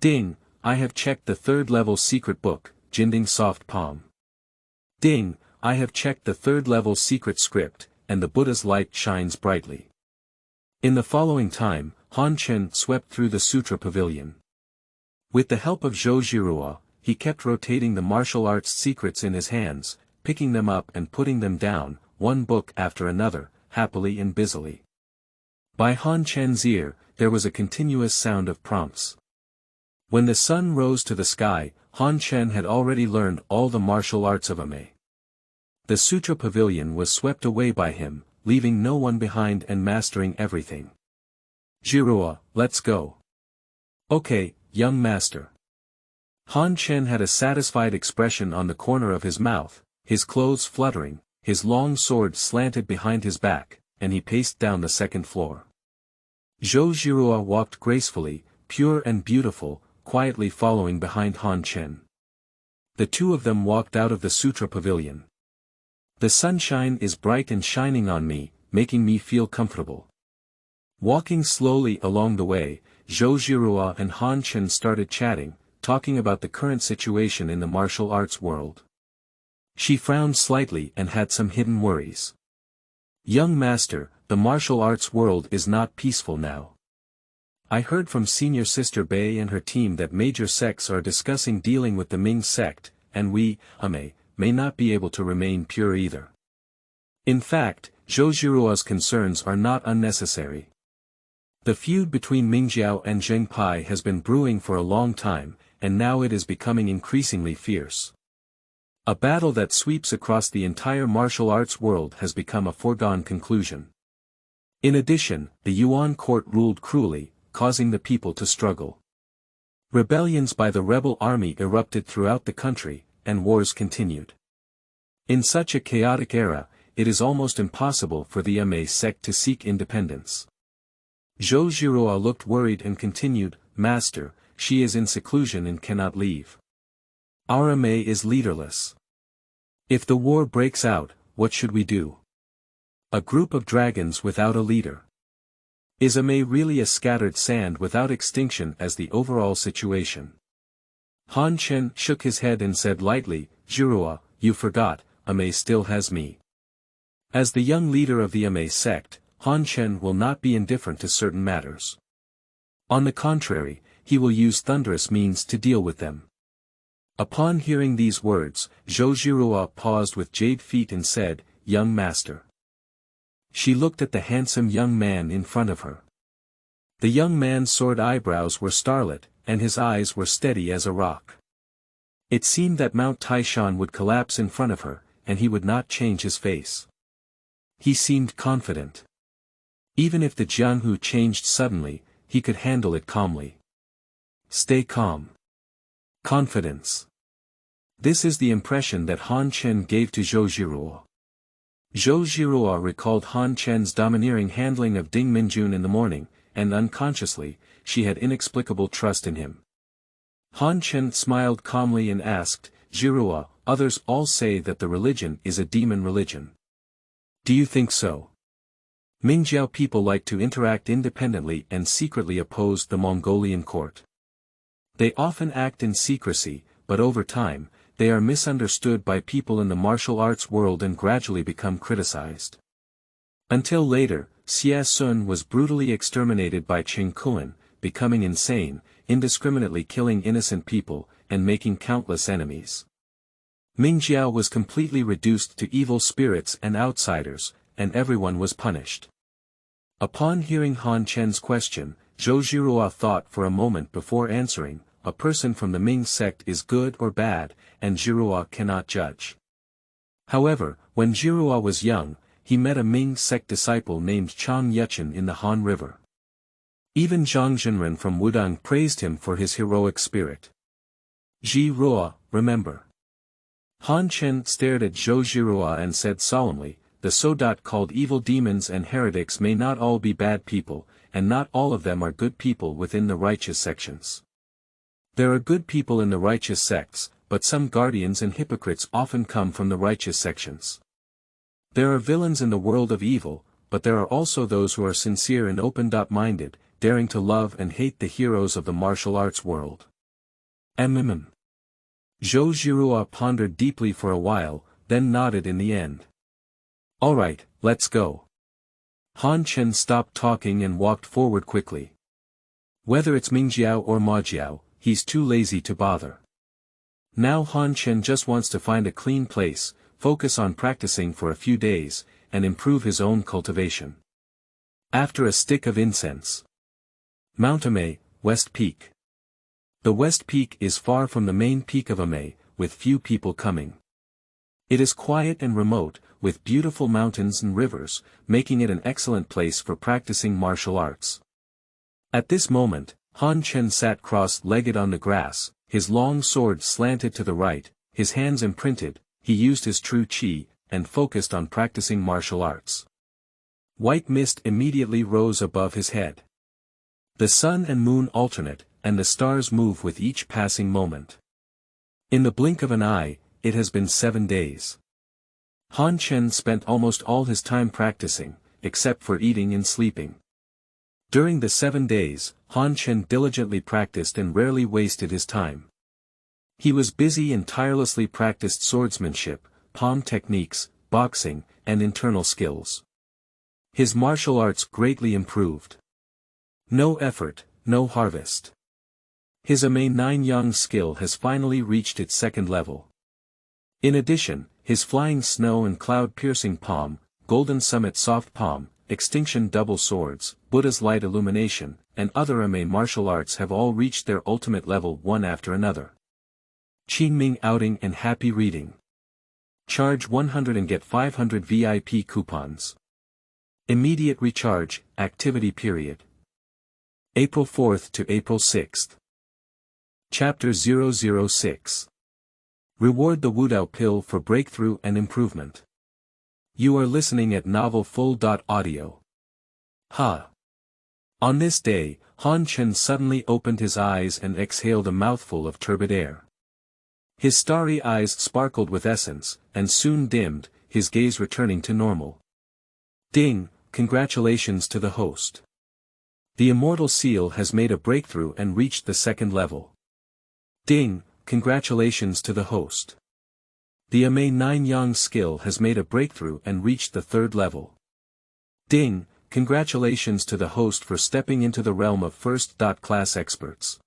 Ding, I have checked the 3rd level secret book, Jinding soft palm. Ding, I have checked the 3rd level secret script, and the Buddha's light shines brightly. In the following time, Han Chen swept through the Sutra Pavilion. With the help of Zhou Zhirua, he kept rotating the martial arts secrets in his hands, picking them up and putting them down, one book after another, happily and busily. By Han Chen's ear, there was a continuous sound of prompts. When the sun rose to the sky, Han Chen had already learned all the martial arts of Emei. The Sutra Pavilion was swept away by him, leaving no one behind and mastering everything. Zhirua, let's go. Okay, young master. Han Chen had a satisfied expression on the corner of his mouth, his clothes fluttering, his long sword slanted behind his back, and he paced down the second floor. Zhou Zhirua walked gracefully, pure and beautiful, quietly following behind Han Chen. The two of them walked out of the Sutra Pavilion. The sunshine is bright and shining on me, making me feel comfortable. Walking slowly along the way, Zhou Zhirua and Han Chen started chatting, talking about the current situation in the martial arts world. She frowned slightly and had some hidden worries. Young master, the martial arts world is not peaceful now. I heard from Senior Sister Bei and her team that major sects are discussing dealing with the Ming Sect, and we, Emei, may not be able to remain pure either. In fact, Zhou Zhirua's concerns are not unnecessary. The feud between Mingjiao and Zheng Pai has been brewing for a long time, and now it is becoming increasingly fierce. A battle that sweeps across the entire martial arts world has become a foregone conclusion. In addition, the Yuan court ruled cruelly, causing the people to struggle. Rebellions by the rebel army erupted throughout the country, and wars continued. In such a chaotic era, it is almost impossible for the Emei Sect to seek independence. Zhou Zhirua looked worried and continued, Master, she is in seclusion and cannot leave. Our Emei is leaderless. If the war breaks out, what should we do? A group of dragons without a leader. Is Emei really a scattered sand without extinction as the overall situation? Han Chen shook his head and said lightly, Zhirua, you forgot, Emei still has me. As the young leader of the Emei Sect, Han Chen will not be indifferent to certain matters. On the contrary, he will use thunderous means to deal with them. Upon hearing these words, Zhou Zhirua paused with jade feet and said, Young master. She looked at the handsome young man in front of her. The young man's sword eyebrows were starlit, and his eyes were steady as a rock. It seemed that Mount Taishan would collapse in front of her, and he would not change his face. He seemed confident. Even if the Jianghu changed suddenly, he could handle it calmly. Stay calm. Confidence. This is the impression that Han Chen gave to Zhou Zhirua. Zhou Zhirua recalled Han Chen's domineering handling of Ding Minjun in the morning, and unconsciously, she had inexplicable trust in him. Han Chen smiled calmly and asked, Zhirua, others all say that the religion is a demon religion. Do you think so? Mingjiao people like to interact independently and secretly oppose the Mongolian court. They often act in secrecy, but over time, they are misunderstood by people in the martial arts world and gradually become criticized. Until later, Xie Sun was brutally exterminated by Qing Kuan, becoming insane, indiscriminately killing innocent people, and making countless enemies. Mingjiao was completely reduced to evil spirits and outsiders, and everyone was punished. Upon hearing Han Chen's question, Zhou Zhirua thought for a moment before answering, a person from the Ming sect is good or bad, and Zhirua cannot judge. However, when Zhirua was young, he met a Ming sect disciple named Chang Yuchen in the Han River. Even Zhang Zhenren from Wudang praised him for his heroic spirit. Zhirua, remember. Han Chen stared at Zhou Zhirua and said solemnly, the so-called evil demons and heretics may not all be bad people, and not all of them are good people within the righteous sections. There are good people in the righteous sects, but some guardians and hypocrites often come from the righteous sections. There are villains in the world of evil, but there are also those who are sincere and open-minded, daring to love and hate the heroes of the martial arts world. Zhou Zhirua pondered deeply for a while, then nodded in the end. Alright, let's go. Han Chen stopped talking and walked forward quickly. Whether it's Mingjiao or Majiao, he's too lazy to bother. Now Han Chen just wants to find a clean place, focus on practicing for a few days, and improve his own cultivation. After a stick of incense. Mount Emei, West Peak. The West Peak is far from the main peak of Emei, with few people coming. It is quiet and remote, with beautiful mountains and rivers, making it an excellent place for practicing martial arts. At this moment, Han Chen sat cross-legged on the grass, his long sword slanted to the right, his hands imprinted, he used his true chi, and focused on practicing martial arts. White mist immediately rose above his head. The sun and moon alternate, and the stars move with each passing moment. In the blink of an eye, it has been 7 days. Han Chen spent almost all his time practicing, except for eating and sleeping. During the 7 days, Han Chen diligently practiced and rarely wasted his time. He was busy and tirelessly practiced swordsmanship, palm techniques, boxing, and internal skills. His martial arts greatly improved. No effort, no harvest. His Emei 9 Yang skill has finally reached its 2nd level. In addition, his flying snow and cloud-piercing palm, golden summit soft palm, extinction double swords, Buddha's light illumination, and other Emei martial arts have all reached their ultimate level one after another. Qingming outing and happy reading. Charge 100 and get 500 VIP coupons. Immediate recharge, activity period. April 4th to April 6th. Chapter 006. Reward the Wudao Pill for breakthrough and improvement. You are listening at novelfull.audio. Ha! On this day, Han Chen suddenly opened his eyes and exhaled a mouthful of turbid air. His starry eyes sparkled with essence, and soon dimmed, his gaze returning to normal. Ding, congratulations to the host. The Immortal Seal has made a breakthrough and reached the 2nd level. Ding, congratulations to the host. The Emei 9 Yang skill has made a breakthrough and reached the 3rd level. Ding, congratulations to the host for stepping into the realm of first-class experts.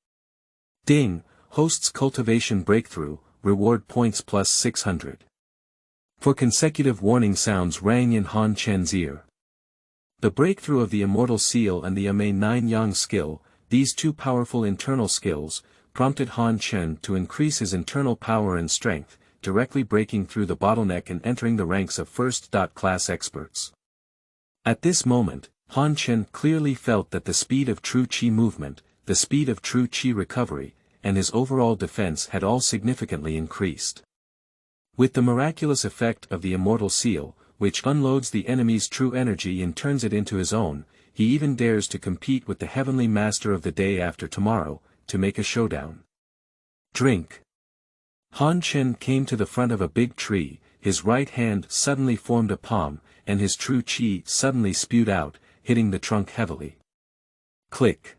Ding, host's cultivation breakthrough, reward points plus 600. 4 consecutive warning sounds rang in Han Chen's ear. The breakthrough of the Immortal Seal and the Emei 9 Yang skill, these 2 powerful internal skills, prompted Han Chen to increase his internal power and strength, directly breaking through the bottleneck and entering the ranks of first-class experts. At this moment, Han Chen clearly felt that the speed of true qi movement, the speed of true qi recovery, and his overall defense had all significantly increased. With the miraculous effect of the Immortal Seal, which unloads the enemy's true energy and turns it into his own, he even dares to compete with the heavenly master of the day after tomorrow, to make a showdown. Drink. Han Chen came to the front of a big tree, his right hand suddenly formed a palm, and his true qi suddenly spewed out, hitting the trunk heavily. Click.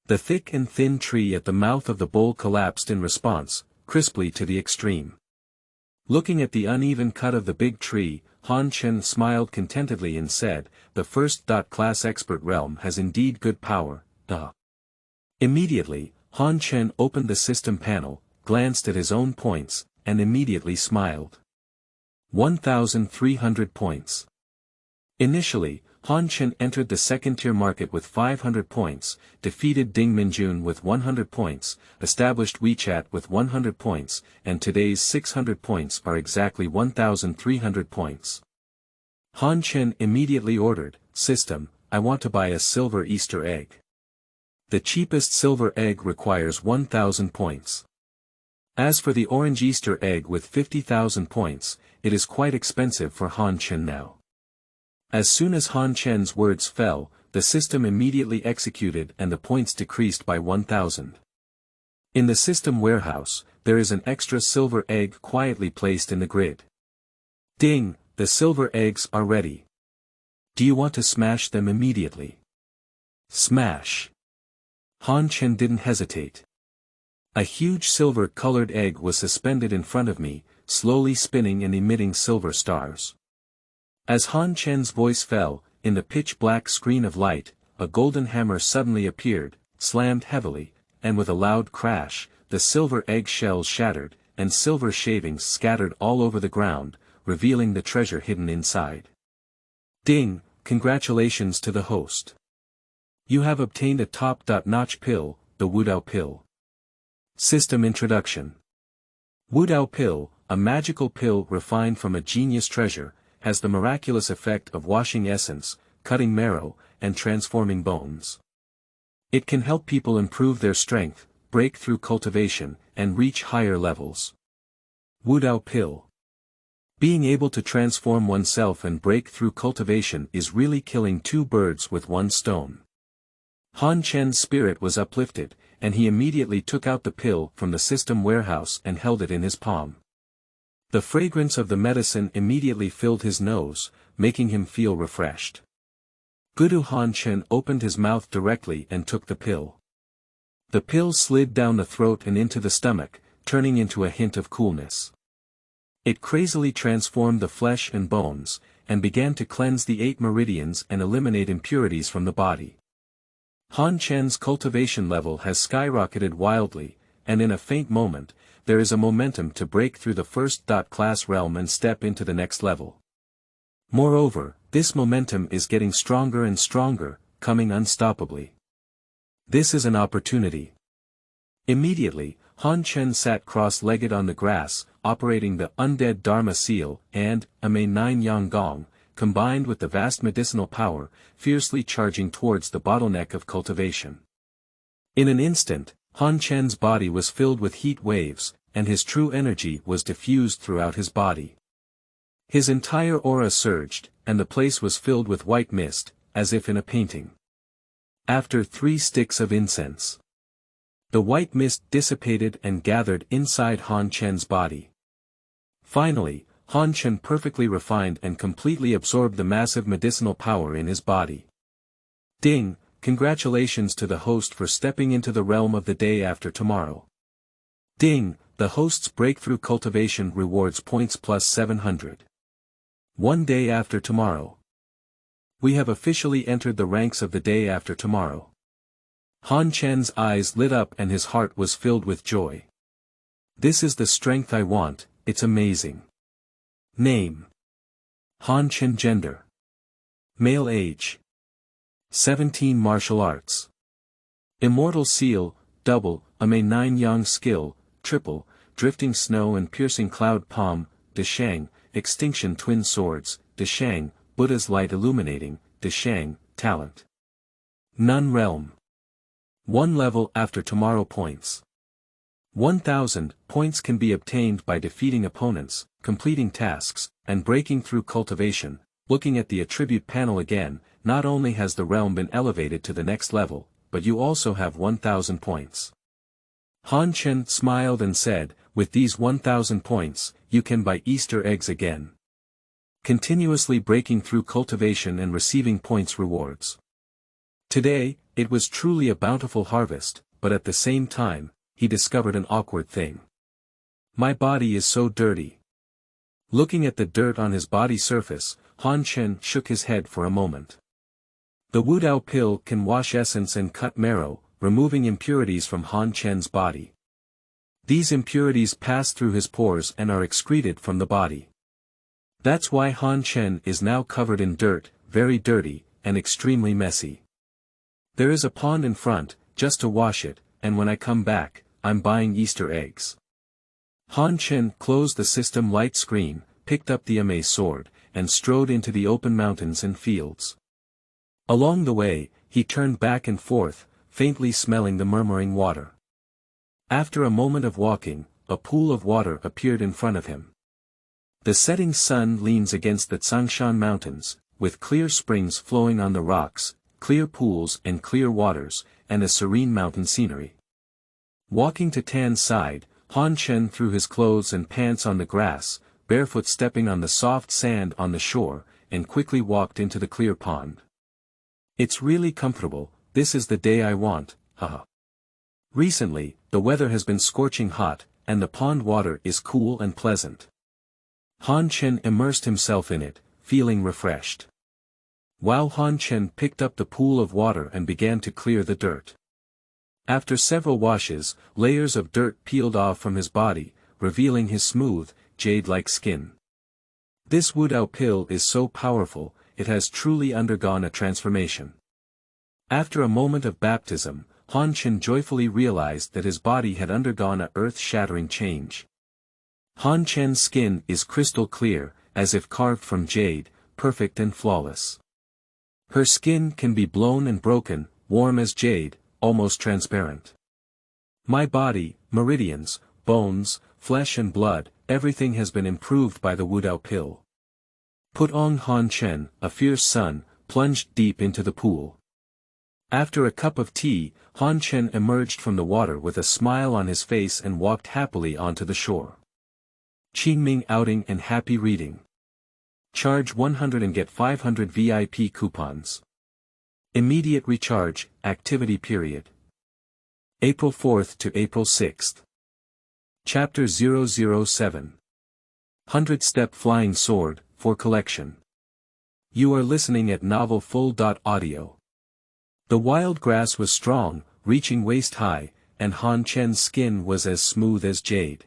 The thick and thin tree at the mouth of the bowl collapsed in response, crisply to the extreme. Looking at the uneven cut of the big tree, Han Chen smiled contentedly and said, "The first-class expert realm has indeed good power, duh." Immediately, Han Chen opened the system panel, glanced at his own points, and immediately smiled. 1,300 points. Initially, Han Chen entered the 2nd-tier market with 500 points, defeated Ding Minjun with 100 points, established WeChat with 100 points, and today's 600 points are exactly 1,300 points. Han Chen immediately ordered, "System, I want to buy a silver Easter egg." The cheapest silver egg requires 1,000 points. As for the orange Easter egg with 50,000 points, it is quite expensive for Han Chen now. As soon as Han Chen's words fell, the system immediately executed and the points decreased by 1,000. In the system warehouse, there is an extra silver egg quietly placed in the grid. Ding, the silver eggs are ready. Do you want to smash them immediately? Smash. Han Chen didn't hesitate. A huge silver-colored egg was suspended in front of me, slowly spinning and emitting silver stars. As Han Chen's voice fell, in the pitch-black screen of light, a golden hammer suddenly appeared, slammed heavily, and with a loud crash, the silver egg shells shattered, and silver shavings scattered all over the ground, revealing the treasure hidden inside. Ding, congratulations to the host. You have obtained a top-notch pill, the Wudao Pill. System Introduction. Wudao Pill, a magical pill refined from a genius treasure, has the miraculous effect of washing essence, cutting marrow, and transforming bones. It can help people improve their strength, break through cultivation, and reach higher levels. Wudao Pill. Being able to transform oneself and break through cultivation is really killing two birds with one stone. Han Chen's spirit was uplifted, and he immediately took out the pill from the system warehouse and held it in his palm. The fragrance of the medicine immediately filled his nose, making him feel refreshed. Gudu Han Chen opened his mouth directly and took the pill. The pill slid down the throat and into the stomach, turning into a hint of coolness. It crazily transformed the flesh and bones, and began to cleanse the 8 meridians and eliminate impurities from the body. Han Chen's cultivation level has skyrocketed wildly, and in a faint moment, there is a momentum to break through the first-class realm and step into the next level. Moreover, this momentum is getting stronger and stronger, coming unstoppably. This is an opportunity. Immediately, Han Chen sat cross-legged on the grass, operating the Undead Dharma Seal and Emei Gong, combined with the vast medicinal power, fiercely charging towards the bottleneck of cultivation. In an instant, Han Chen's body was filled with heat waves, and his true energy was diffused throughout his body. His entire aura surged, and the place was filled with white mist, as if in a painting. After 3 sticks of incense, the white mist dissipated and gathered inside Han Chen's body. Finally, Han Chen perfectly refined and completely absorbed the massive medicinal power in his body. Ding, congratulations to the host for stepping into the realm of the day after tomorrow. Ding, the host's breakthrough cultivation rewards points plus 700. One day after tomorrow. We have officially entered the ranks of the day after tomorrow. Han Chen's eyes lit up and his heart was filled with joy. This is the strength I want, it's amazing. Name. Han Chen. Gender. Male. Age. 17. Martial arts. Immortal Seal, double, Emei Yang skill, triple, drifting snow and piercing cloud palm, Deshang, extinction twin swords, Deshang, Buddha's light illuminating, Deshang, talent. Nun realm. 1 level after tomorrow points. 1000 points can be obtained by defeating opponents, completing tasks, and breaking through cultivation. Looking at the attribute panel again, not only has the realm been elevated to the next level, but you also have 1000 points. Han Chen smiled and said, with these 1000 points, you can buy Easter eggs again. Continuously breaking through cultivation and receiving points rewards. Today, it was truly a bountiful harvest, but at the same time, he discovered an awkward thing. My body is so dirty. Looking at the dirt on his body surface, Han Chen shook his head for a moment. The Wudao Pill can wash essence and cut marrow, removing impurities from Han Chen's body. These impurities pass through his pores and are excreted from the body. That's why Han Chen is now covered in dirt, very dirty, and extremely messy. There is a pond in front, just to wash it, and when I come back, I'm buying Easter eggs. Han Chen closed the system light screen, picked up the Emei sword, and strode into the open mountains and fields. Along the way, he turned back and forth, faintly smelling the murmuring water. After a moment of walking, a pool of water appeared in front of him. The setting sun leans against the Tsangshan Mountains, with clear springs flowing on the rocks, clear pools and clear waters, and a serene mountain scenery. Walking to Tan's side, Han Chen threw his clothes and pants on the grass, barefoot stepping on the soft sand on the shore, and quickly walked into the clear pond. It's really comfortable, this is the day I want, haha. Recently, the weather has been scorching hot, and the pond water is cool and pleasant. Han Chen immersed himself in it, feeling refreshed. While Han Chen picked up the pool of water and began to clear the dirt. After several washes, layers of dirt peeled off from his body, revealing his smooth, jade-like skin. This Wudao Pill is so powerful, it has truly undergone a transformation. After a moment of baptism, Han Chen joyfully realized that his body had undergone a earth-shattering change. Han Chen's skin is crystal clear, as if carved from jade, perfect and flawless. Her skin can be blown and broken, warm as jade, almost transparent. My body, meridians, bones, flesh and blood, everything has been improved by the Wudao Pill. Putong Han Chen, a fierce sun, plunged deep into the pool. After a cup of tea, Han Chen emerged from the water with a smile on his face and walked happily onto the shore. Qingming outing and happy reading. Charge 100 and get 500 VIP coupons. Immediate recharge, activity period. April 4th to April 6th. Chapter 007. 100-Step Flying Sword, for collection. You are listening at novelfull.audio. The wild grass was strong, reaching waist-high, and Han Chen's skin was as smooth as jade.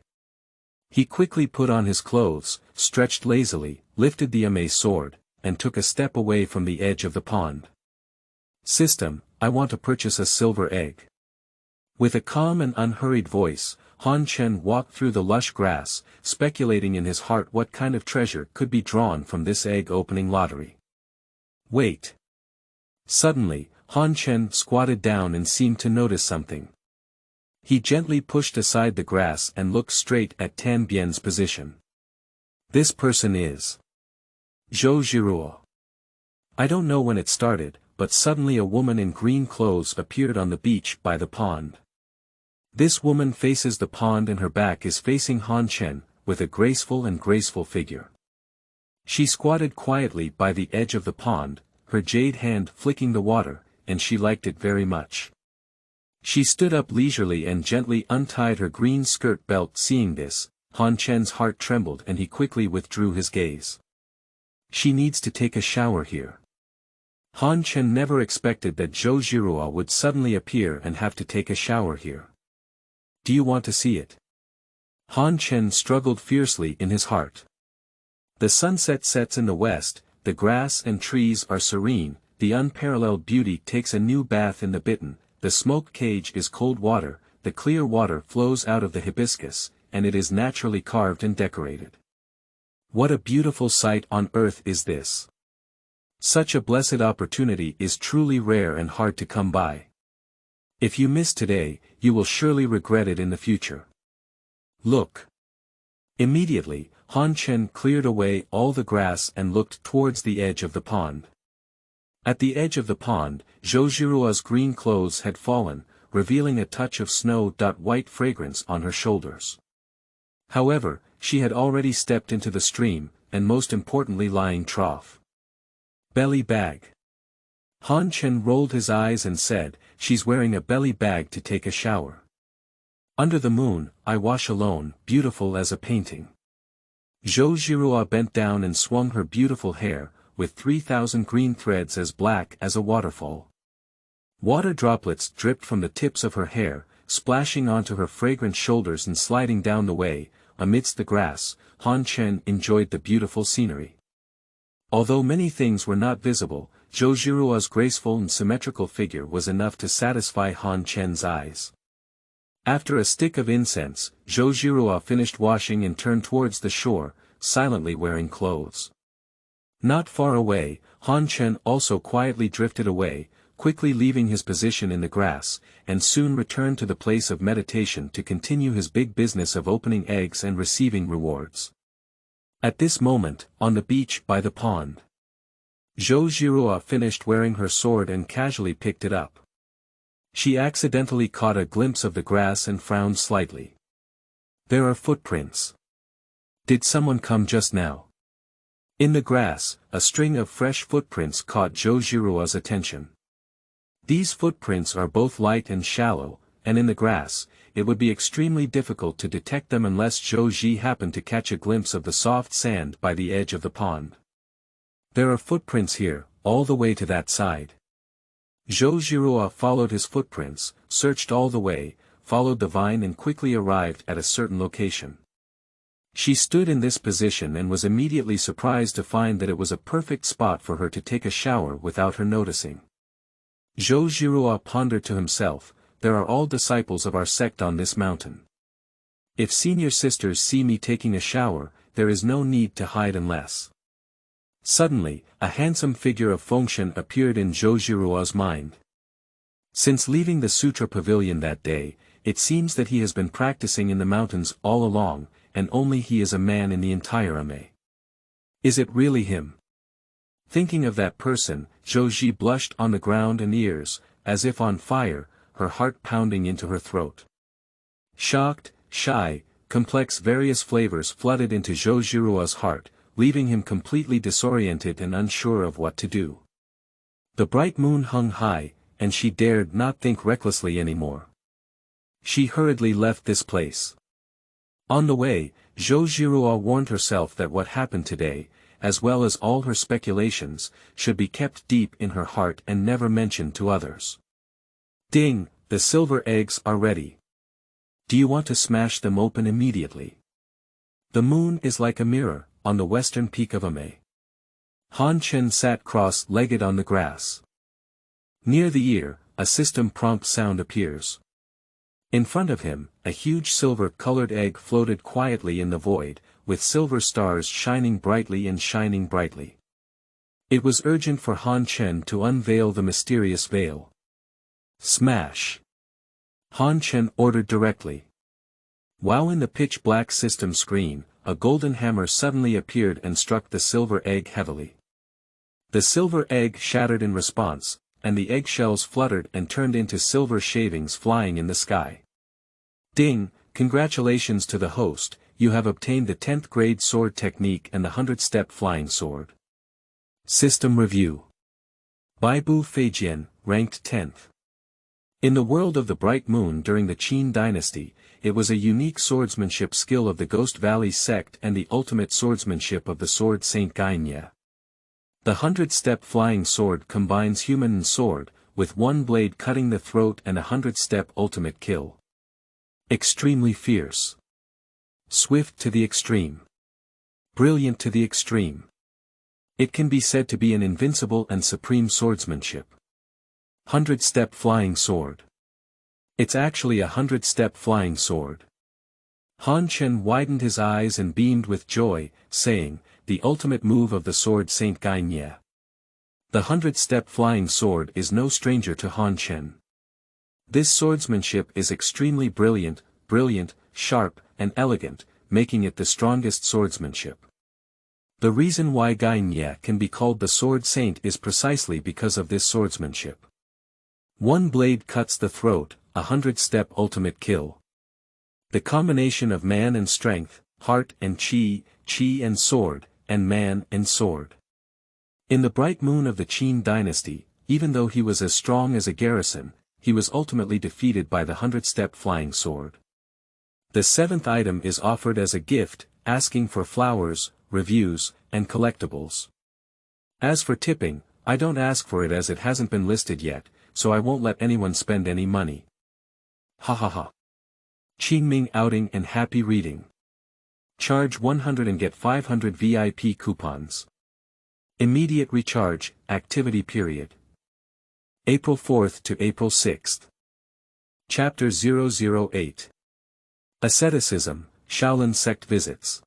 He quickly put on his clothes, stretched lazily, lifted the Emei sword, and took a step away from the edge of the pond. System, I want to purchase a silver egg. With a calm and unhurried voice, Han Chen walked through the lush grass, speculating in his heart what kind of treasure could be drawn from this egg-opening lottery. Wait. Suddenly, Han Chen squatted down and seemed to notice something. He gently pushed aside the grass and looked straight at Tan Bian's position. This person is Zhou Jiruo. I don't know when it started, but suddenly a woman in green clothes appeared on the beach by the pond. This woman faces the pond and her back is facing Han Chen, with a graceful figure. She squatted quietly by the edge of the pond, her jade hand flicking the water, and she liked it very much. She stood up leisurely and gently untied her green skirt belt. Seeing this, Han Chen's heart trembled and he quickly withdrew his gaze. She needs to take a shower here. Han Chen never expected that Zhou Jiruo would suddenly appear and have to take a shower here. Do you want to see it? Han Chen struggled fiercely in his heart. The sunset sets in the west, the grass and trees are serene, the unparalleled beauty takes a new bath in the bitten, the smoke cage is cold water, the clear water flows out of the hibiscus, and it is naturally carved and decorated. What a beautiful sight on earth is this! Such a blessed opportunity is truly rare and hard to come by. If you miss today, you will surely regret it in the future. Look! Immediately, Han Chen cleared away all the grass and looked towards the edge of the pond. At the edge of the pond, Zhou Jiruo's green clothes had fallen, revealing a touch of snow-white fragrance on her shoulders. However, she had already stepped into the stream, and most importantly lying trough. Belly bag. Han Chen rolled his eyes and said, she's wearing a belly bag to take a shower. Under the moon, I wash alone, beautiful as a painting. Zhou Jiruo bent down and swung her beautiful hair, with 3,000 green threads as black as a waterfall. Water droplets dripped from the tips of her hair, splashing onto her fragrant shoulders and sliding down the way. Amidst the grass, Han Chen enjoyed the beautiful scenery. Although many things were not visible, Zhou Jiruo's graceful and symmetrical figure was enough to satisfy Han Chen's eyes. After a stick of incense, Zhou Jiruo finished washing and turned towards the shore, silently wearing clothes. Not far away, Han Chen also quietly drifted away, quickly leaving his position in the grass, and soon returned to the place of meditation to continue his big business of opening eggs and receiving rewards. At this moment, on the beach by the pond, Zhou Jiruo finished wearing her sword and casually picked it up. She accidentally caught a glimpse of the grass and frowned slightly. There are footprints. Did someone come just now? In the grass, a string of fresh footprints caught Zhou Jiruo's attention. These footprints are both light and shallow, and in the grass, it would be extremely difficult to detect them unless Zhou Ji happened to catch a glimpse of the soft sand by the edge of the pond. There are footprints here, all the way to that side. Zhou Zhirua followed his footprints, searched all the way, followed the vine and quickly arrived at a certain location. She stood in this position and was immediately surprised to find that it was a perfect spot for her to take a shower without her noticing. Zhou Zhirua pondered to himself, there are all disciples of our sect on this mountain. If senior sisters see me taking a shower, there is no need to hide unless. Suddenly, a handsome figure of Fengshen appeared in Zhou Zhirua's mind. Since leaving the Sutra Pavilion that day, it seems that he has been practicing in the mountains all along, and only he is a man in the entire Emei. Is it really him? Thinking of that person, Zhou Zhi blushed on the ground and ears, as if on fire, her heart pounding into her throat. Shocked, shy, complex various flavors flooded into Zhou Zhirua's heart, leaving him completely disoriented and unsure of what to do. The bright moon hung high, and she dared not think recklessly anymore. She hurriedly left this place. On the way, Zhou Zhirua warned herself that what happened today, as well as all her speculations, should be kept deep in her heart and never mentioned to others. Ding, the silver eggs are ready. Do you want to smash them open immediately? The moon is like a mirror, on the western peak of Emei. Han Chen sat cross-legged on the grass. Near the ear, a system prompt sound appears. In front of him, a huge silver-colored egg floated quietly in the void, with silver stars shining brightly and shining brightly. It was urgent for Han Chen to unveil the mysterious veil. Smash! Han Chen ordered directly. While in the pitch-black system screen, a golden hammer suddenly appeared and struck the silver egg heavily. The silver egg shattered in response, and the eggshells fluttered and turned into silver shavings flying in the sky. Ding, congratulations to the host, you have obtained the 10th grade sword technique and the 100-step flying sword. System Review. Baibu Feijian, ranked 10th. In the world of the Bright Moon during the Qin dynasty, it was a unique swordsmanship skill of the Ghost Valley sect and the ultimate swordsmanship of the sword Saint Gainye. The 100-step flying sword combines human and sword, with one blade cutting the throat and a 100-step ultimate kill. Extremely fierce. Swift to the extreme. Brilliant to the extreme. It can be said to be an invincible and supreme swordsmanship. 100-step flying sword. It's actually a 100-step flying sword. Han Chen widened his eyes and beamed with joy, saying, the ultimate move of the sword Saint Gainye. The 100-step flying sword is no stranger to Han Chen. This swordsmanship is extremely brilliant, sharp, and elegant, making it the strongest swordsmanship. The reason why Gainye can be called the sword saint is precisely because of this swordsmanship. One blade cuts the throat, a 100-step ultimate kill. The combination of man and strength, heart and chi and sword, and man and sword. In the Bright Moon of the Qin dynasty, even though he was as strong as a garrison, he was ultimately defeated by the 100-step flying sword. The 7th item is offered as a gift, asking for flowers, reviews, and collectibles. As for tipping, I don't ask for it as it hasn't been listed yet, so I won't let anyone spend any money. Ha ha ha. Qingming outing and happy reading. Charge 100 and get 500 VIP coupons. Immediate recharge, activity period. April 4th to April 6th. Chapter 008. Asceticism, Shaolin Sect Visits.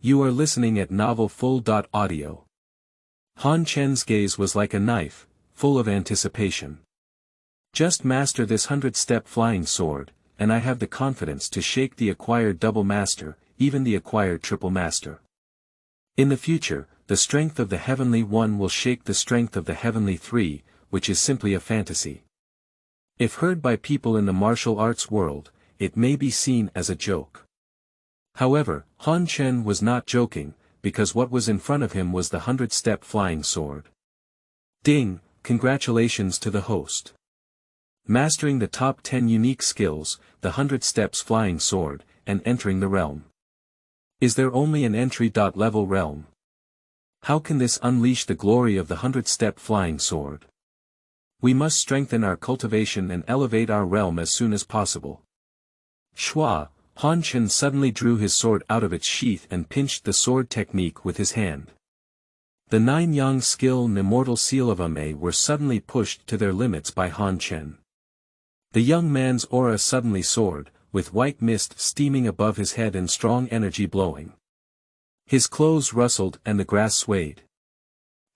You are listening at novelfull.audio. Han Chen's gaze was like a knife, full of anticipation. Just master this 100-step flying sword, and I have the confidence to shake the acquired double master, even the acquired triple master. In the future, the strength of the Heavenly One will shake the strength of the Heavenly Three, which is simply a fantasy. If heard by people in the martial arts world, it may be seen as a joke. However, Han Chen was not joking, because what was in front of him was the 100-step flying sword. Ding, congratulations to the host. Mastering the top 10 unique skills, the 100 steps flying sword, and entering the realm. Is there only an entry-level realm? How can this unleash the glory of the 100-step flying sword? We must strengthen our cultivation and elevate our realm as soon as possible. Shua, Han Chen suddenly drew his sword out of its sheath and pinched the sword technique with his hand. The 9 Yang skill and immortal seal of Emei were suddenly pushed to their limits by Han Chen. The young man's aura suddenly soared, with white mist steaming above his head and strong energy blowing. His clothes rustled and the grass swayed.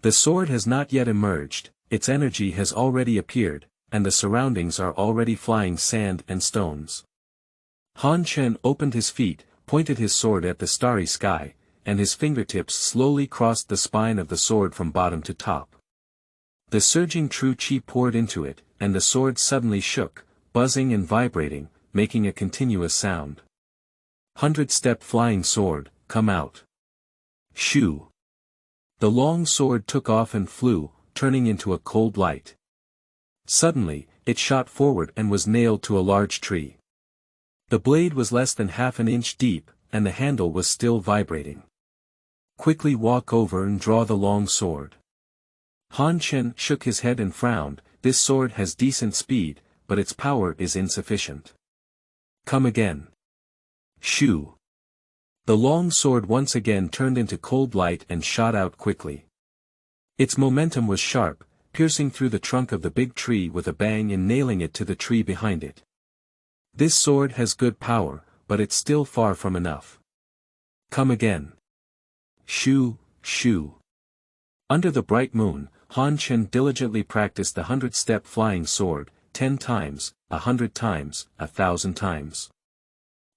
The sword has not yet emerged, its energy has already appeared, and the surroundings are already flying sand and stones. Han Chen opened his feet, pointed his sword at the starry sky, and his fingertips slowly crossed the spine of the sword from bottom to top. The surging true qi poured into it, and the sword suddenly shook, buzzing and vibrating, making a continuous sound. 100-step flying sword, come out. Shoo! The long sword took off and flew, turning into a cold light. Suddenly, it shot forward and was nailed to a large tree. The blade was less than half an inch deep, and the handle was still vibrating. Quickly walk over and draw the long sword. Han Chen shook his head and frowned. This sword has decent speed, but its power is insufficient. Come again. Shoo! The long sword once again turned into cold light and shot out quickly. Its momentum was sharp, piercing through the trunk of the big tree with a bang and nailing it to the tree behind it. This sword has good power, but it's still far from enough. Come again. Shoo, shoo. Under the bright moon, Han Chen diligently practiced the 100-step flying sword, 10 times, 100 times, 1,000 times.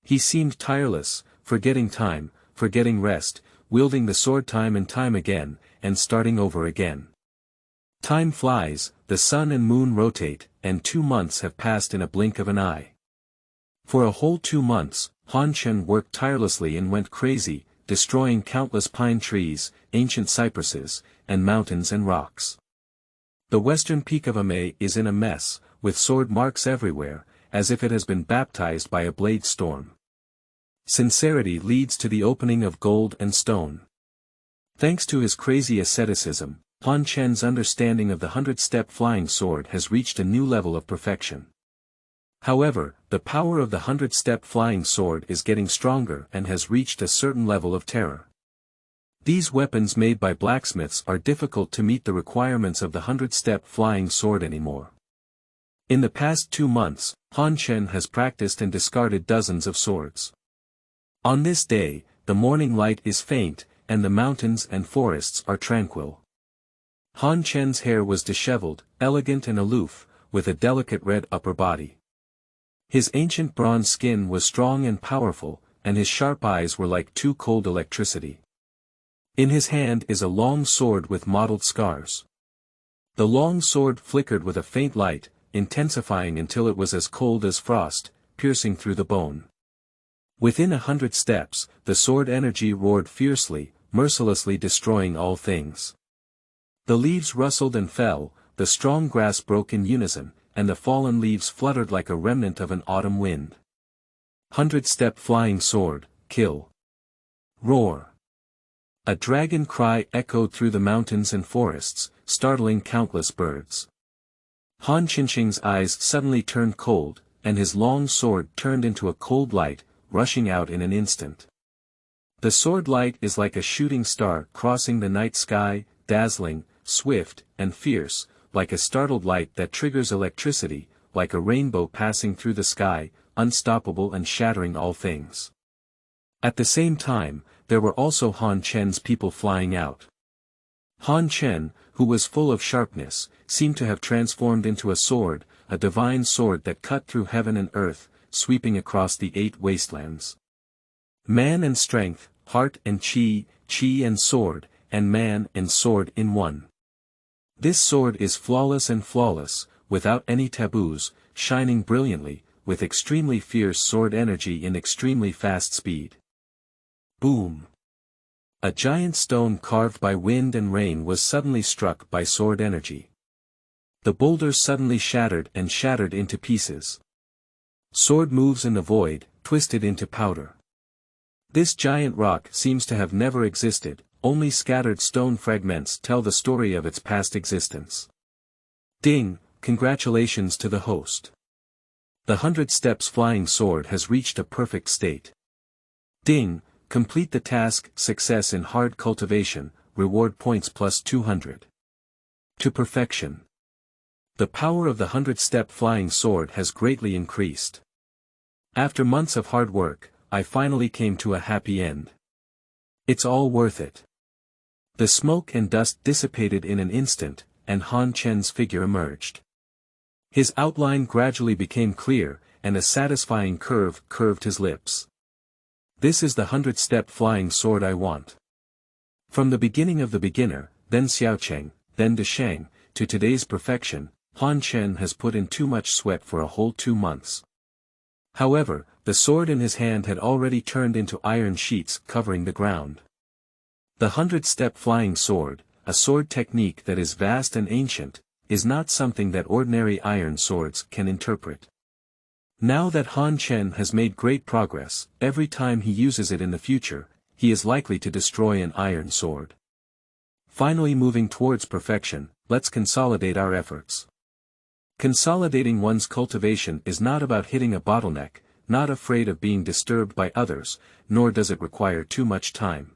He seemed tireless, forgetting time, forgetting rest, wielding the sword time and time again, and starting over again. Time flies, the sun and moon rotate, and 2 months have passed in a blink of an eye. For a whole 2 months, Han Chen worked tirelessly and went crazy, destroying countless pine trees, ancient cypresses, and mountains and rocks. The western peak of Emei is in a mess, with sword marks everywhere, as if it has been baptized by a blade storm. Sincerity leads to the opening of gold and stone. Thanks to his crazy asceticism, Han Chen's understanding of the 100-step flying sword has reached a new level of perfection. However, the power of the 100-step flying sword is getting stronger and has reached a certain level of terror. These weapons made by blacksmiths are difficult to meet the requirements of the 100-step flying sword anymore. In the past 2 months, Han Chen has practiced and discarded dozens of swords. On this day, the morning light is faint, and the mountains and forests are tranquil. Han Chen's hair was disheveled, elegant and aloof, with a delicate red upper body. His ancient bronze skin was strong and powerful, and his sharp eyes were like too cold electricity. In his hand is a long sword with mottled scars. The long sword flickered with a faint light, intensifying until it was as cold as frost, piercing through the bone. Within 100 steps, the sword energy roared fiercely, mercilessly destroying all things. The leaves rustled and fell, the strong grass broke in unison, and the fallen leaves fluttered like a remnant of an autumn wind. 100-step flying sword, kill. Roar. A dragon cry echoed through the mountains and forests, startling countless birds. Han Qingqing's eyes suddenly turned cold, and his long sword turned into a cold light, rushing out in an instant. The sword light is like a shooting star crossing the night sky, dazzling, swift, and fierce, like a startled light that triggers electricity, like a rainbow passing through the sky, unstoppable and shattering all things. At the same time, there were also Han Chen's people flying out. Han Chen, who was full of sharpness, seemed to have transformed into a sword, a divine sword that cut through heaven and earth, sweeping across the 8 wastelands. Man and strength, heart and qi, qi and sword, and man and sword in one. This sword is flawless and flawless, without any taboos, shining brilliantly, with extremely fierce sword energy in extremely fast speed. Boom! A giant stone carved by wind and rain was suddenly struck by sword energy. The boulder suddenly shattered into pieces. Sword moves in the void, twisted into powder. This giant rock seems to have never existed, only scattered stone fragments tell the story of its past existence. Ding, congratulations to the host. The 100 steps flying sword has reached a perfect state. Ding, complete the task, success in hard cultivation, reward points plus 200. To perfection. The power of the 100-step flying sword has greatly increased. After months of hard work, I finally came to a happy end. It's all worth it. The smoke and dust dissipated in an instant, and Han Chen's figure emerged. His outline gradually became clear, and a satisfying curve curved his lips. This is the 100-step flying sword I want. From the beginning of the beginner, then Xiaocheng, then Deshang, to today's perfection, Han Chen has put in too much sweat for a whole 2 months. However, the sword in his hand had already turned into iron sheets covering the ground. The 100-step flying sword, a sword technique that is vast and ancient, is not something that ordinary iron swords can interpret. Now that Han Chen has made great progress, every time he uses it in the future, he is likely to destroy an iron sword. Finally moving towards perfection, let's consolidate our efforts. Consolidating one's cultivation is not about hitting a bottleneck, not afraid of being disturbed by others, nor does it require too much time.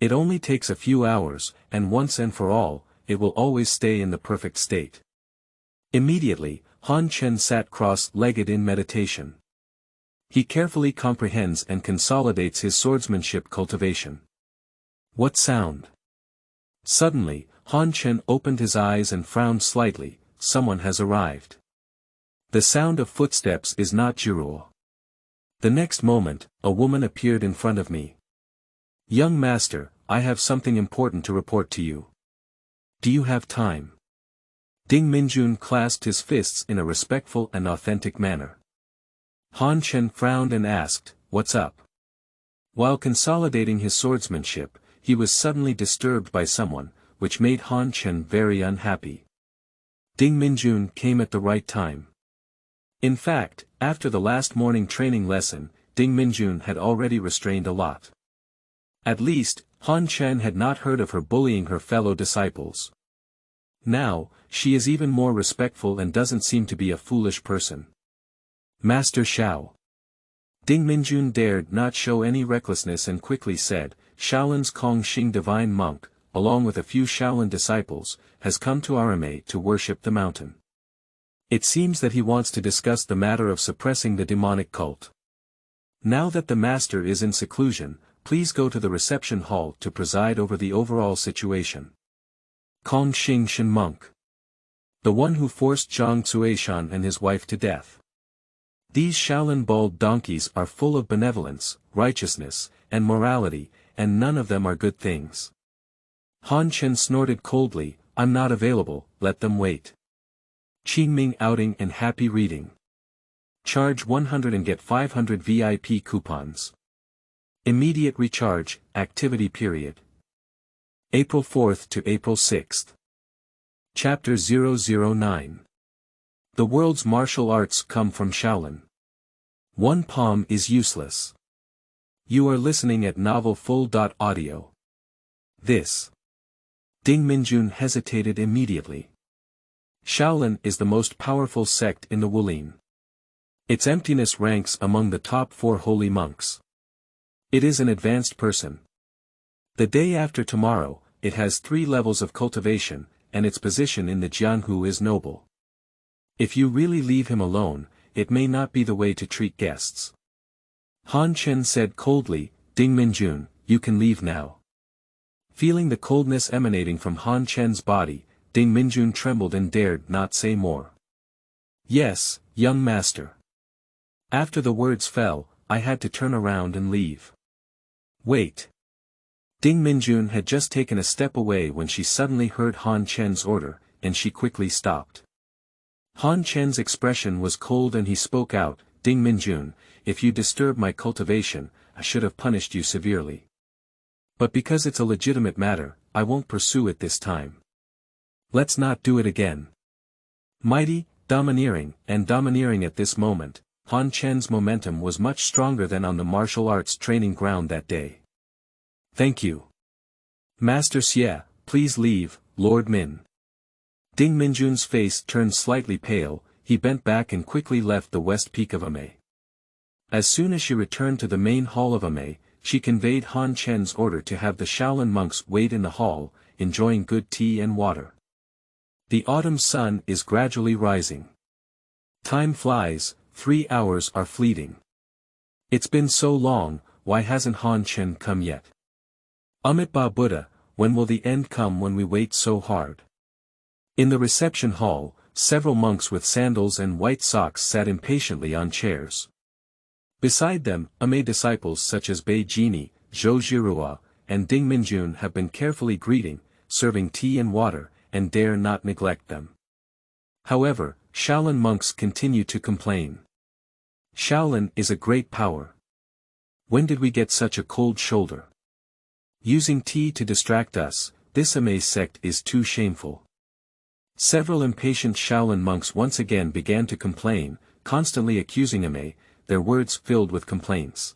It only takes a few hours, and once and for all, it will always stay in the perfect state. Immediately, Han Chen sat cross-legged in meditation. He carefully comprehends and consolidates his swordsmanship cultivation. What sound? Suddenly, Han Chen opened his eyes and frowned slightly. Someone has arrived. The sound of footsteps is not Jiruo. The next moment, a woman appeared in front of me. Young master, I have something important to report to you. Do you have time? Ding Minjun clasped his fists in a respectful and authentic manner. Han Chen frowned and asked, "What's up?" While consolidating his swordsmanship, he was suddenly disturbed by someone, which made Han Chen very unhappy. Ding Minjun came at the right time. In fact, after the last morning training lesson, Ding Minjun had already restrained a lot. At least, Han Chen had not heard of her bullying her fellow disciples. Now, she is even more respectful and doesn't seem to be a foolish person. Master Xiao. Ding Minjun dared not show any recklessness and quickly said, Shaolin's Cangjing divine monk, along with a few Shaolin disciples, has come to Emei to worship the mountain. It seems that he wants to discuss the matter of suppressing the demonic cult. Now that the master is in seclusion, please go to the reception hall to preside over the overall situation. Cangjing Shen monk. The one who forced Zhang Cuishan and his wife to death. These Shaolin bald donkeys are full of benevolence, righteousness, and morality, and none of them are good things. Han Chen snorted coldly, I'm not available, let them wait. Qingming outing and happy reading. Charge 100 and get 500 VIP coupons. Immediate recharge, activity period. April 4th to April 6th. Chapter 009. The world's martial arts come from Shaolin. One palm is useless. You are listening at novelfull.audio. This. Ding Minjun hesitated immediately. Shaolin is the most powerful sect in the Wulin. Its emptiness ranks among the top 4 holy monks. It is an advanced person. The day after tomorrow, it has 3 levels of cultivation, and its position in the Jianghu is noble. If you really leave him alone, it may not be the way to treat guests. Han Chen said coldly, Ding Minjun, you can leave now. Feeling the coldness emanating from Han Chen's body, Ding Minjun trembled and dared not say more. Yes, young master. After the words fell, I had to turn around and leave. Wait. Ding Minjun had just taken a step away when she suddenly heard Han Chen's order, and she quickly stopped. Han Chen's expression was cold and he spoke out, Ding Minjun, if you disturb my cultivation, I should have punished you severely. But because it's a legitimate matter, I won't pursue it this time. Let's not do it again. Mighty, domineering at this moment, Han Chen's momentum was much stronger than on the martial arts training ground that day. Thank you. Master Xie, please leave, Lord Min. Ding Minjun's face turned slightly pale, he bent back and quickly left the west peak of Emei. As soon as she returned to the main hall of Emei, she conveyed Han Chen's order to have the Shaolin monks wait in the hall, enjoying good tea and water. The autumn sun is gradually rising. Time flies, 3 hours are fleeting. It's been so long, why hasn't Han Chen come yet? Amitabha Buddha, when will the end come when we wait so hard? In the reception hall, several monks with sandals and white socks sat impatiently on chairs. Beside them, Emei disciples such as Bei Jini, Zhou Zhirua, and Ding Minjun have been carefully greeting, serving tea and water, and dare not neglect them. However, Shaolin monks continue to complain. Shaolin is a great power. When did we get such a cold shoulder? Using tea to distract us, this Emei sect is too shameful. Several impatient Shaolin monks once again began to complain, constantly accusing Emei, their words filled with complaints.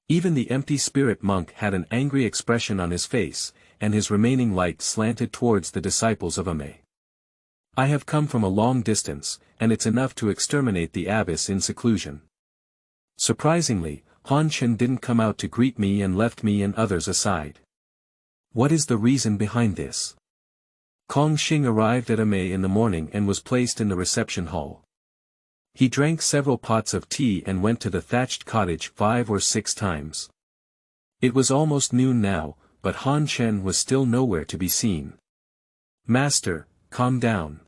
Even the empty spirit monk had an angry expression on his face, and his remaining light slanted towards the disciples of Emei. I have come from a long distance, and it's enough to exterminate the abbess in seclusion. Surprisingly, Han Chen didn't come out to greet me and left me and others aside. What is the reason behind this? Cangjing arrived at Emei in the morning and was placed in the reception hall. He drank several pots of tea and went to the thatched cottage 5 or 6 times. It was almost noon now, but Han Chen was still nowhere to be seen. Master, calm down.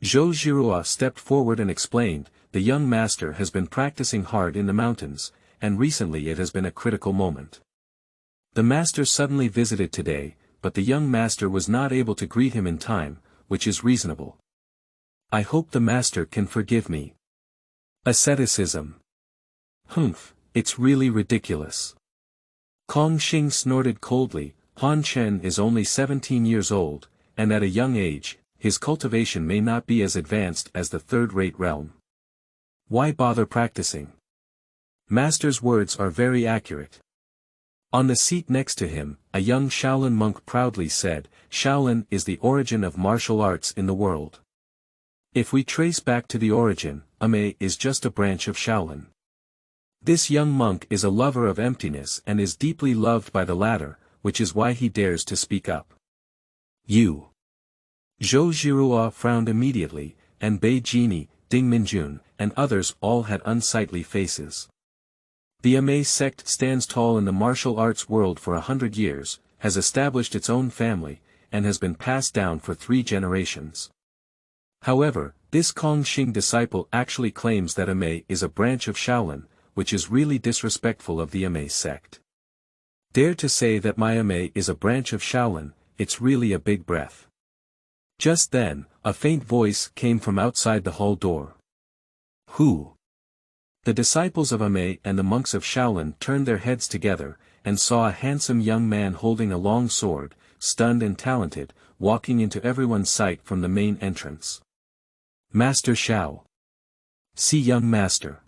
Zhou Zhirua stepped forward and explained, the young master has been practicing hard in the mountains, and recently it has been a critical moment. The master suddenly visited today, but the young master was not able to greet him in time, which is reasonable. I hope the master can forgive me. Asceticism. Humph, it's really ridiculous. Cangjing snorted coldly, Han Chen is only 17 years old, and at a young age, his cultivation may not be as advanced as the third-rate realm. Why bother practicing? Master's words are very accurate. On the seat next to him, a young Shaolin monk proudly said, Shaolin is the origin of martial arts in the world. If we trace back to the origin, Emei is just a branch of Shaolin. This young monk is a lover of emptiness and is deeply loved by the latter, which is why he dares to speak up. You. Zhou Zhirua frowned immediately, and Bei Jini, Ding Minjun, and others all had unsightly faces. The Emei sect stands tall in the martial arts world for 100 years, has established its own family, and has been passed down for 3 generations. However, this Cangjing disciple actually claims that Emei is a branch of Shaolin, which is really disrespectful of the Emei sect. Dare to say that my Emei is a branch of Shaolin, it's really a big breath. Just then, a faint voice came from outside the hall door. Who? The disciples of Emei and the monks of Shaolin turned their heads together, and saw a handsome young man holding a long sword, stunned and talented, walking into everyone's sight from the main entrance. Master Shao. See young master.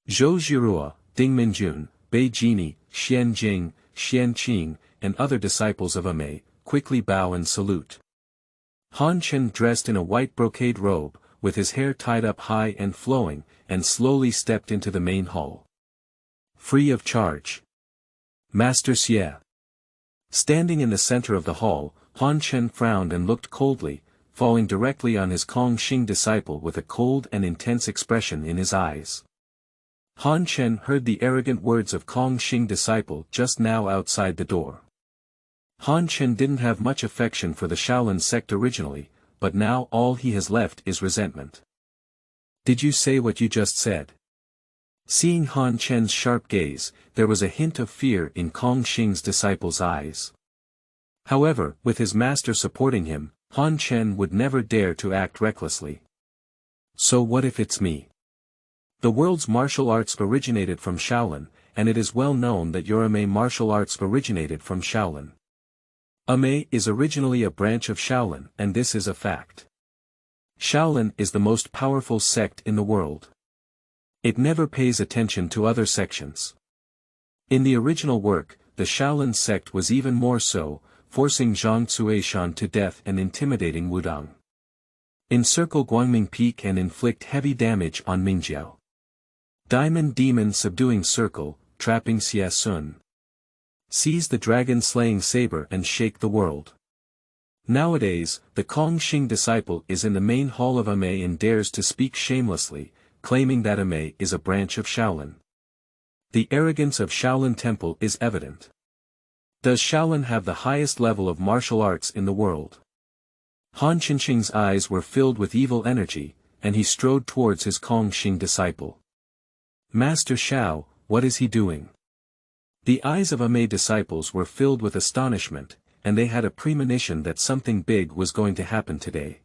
Zhou Zhirua, Ding Minjun, Bei Jini, Xian Jing, Xian Qing, and other disciples of Emei, quickly bow and salute. Han Chen dressed in a white brocade robe, with his hair tied up high and flowing, and slowly stepped into the main hall. Free of charge. Master Xie. Standing in the center of the hall, Han Chen frowned and looked coldly, falling directly on his Cangjing disciple with a cold and intense expression in his eyes. Han Chen heard the arrogant words of Cangjing disciple just now outside the door. Han Chen didn't have much affection for the Shaolin sect originally, but now all he has left is resentment. Did you say what you just said? Seeing Han Chen's sharp gaze, there was a hint of fear in Cangjing's disciple's eyes. However, with his master supporting him, Han Chen would never dare to act recklessly. So what if it's me? The world's martial arts originated from Shaolin, and it is well known that your Emei martial arts originated from Shaolin. Emei is originally a branch of Shaolin, and this is a fact. Shaolin is the most powerful sect in the world. It never pays attention to other sections. In the original work, the Shaolin sect was even more so, forcing Zhang Cuishan to death and intimidating Wudang. Encircle Guangming Peak and inflict heavy damage on Mingjiao. Diamond Demon subduing circle, trapping Xia Sun. Seize the dragon-slaying saber and shake the world. Nowadays, the Cangjing disciple is in the main hall of Emei and dares to speak shamelessly, claiming that Emei is a branch of Shaolin. The arrogance of Shaolin Temple is evident. Does Shaolin have the highest level of martial arts in the world? Han Qinqing's eyes were filled with evil energy, and he strode towards his Cangjing disciple. Master Shao, what is he doing? The eyes of Emei disciples were filled with astonishment, and they had a premonition that something big was going to happen today.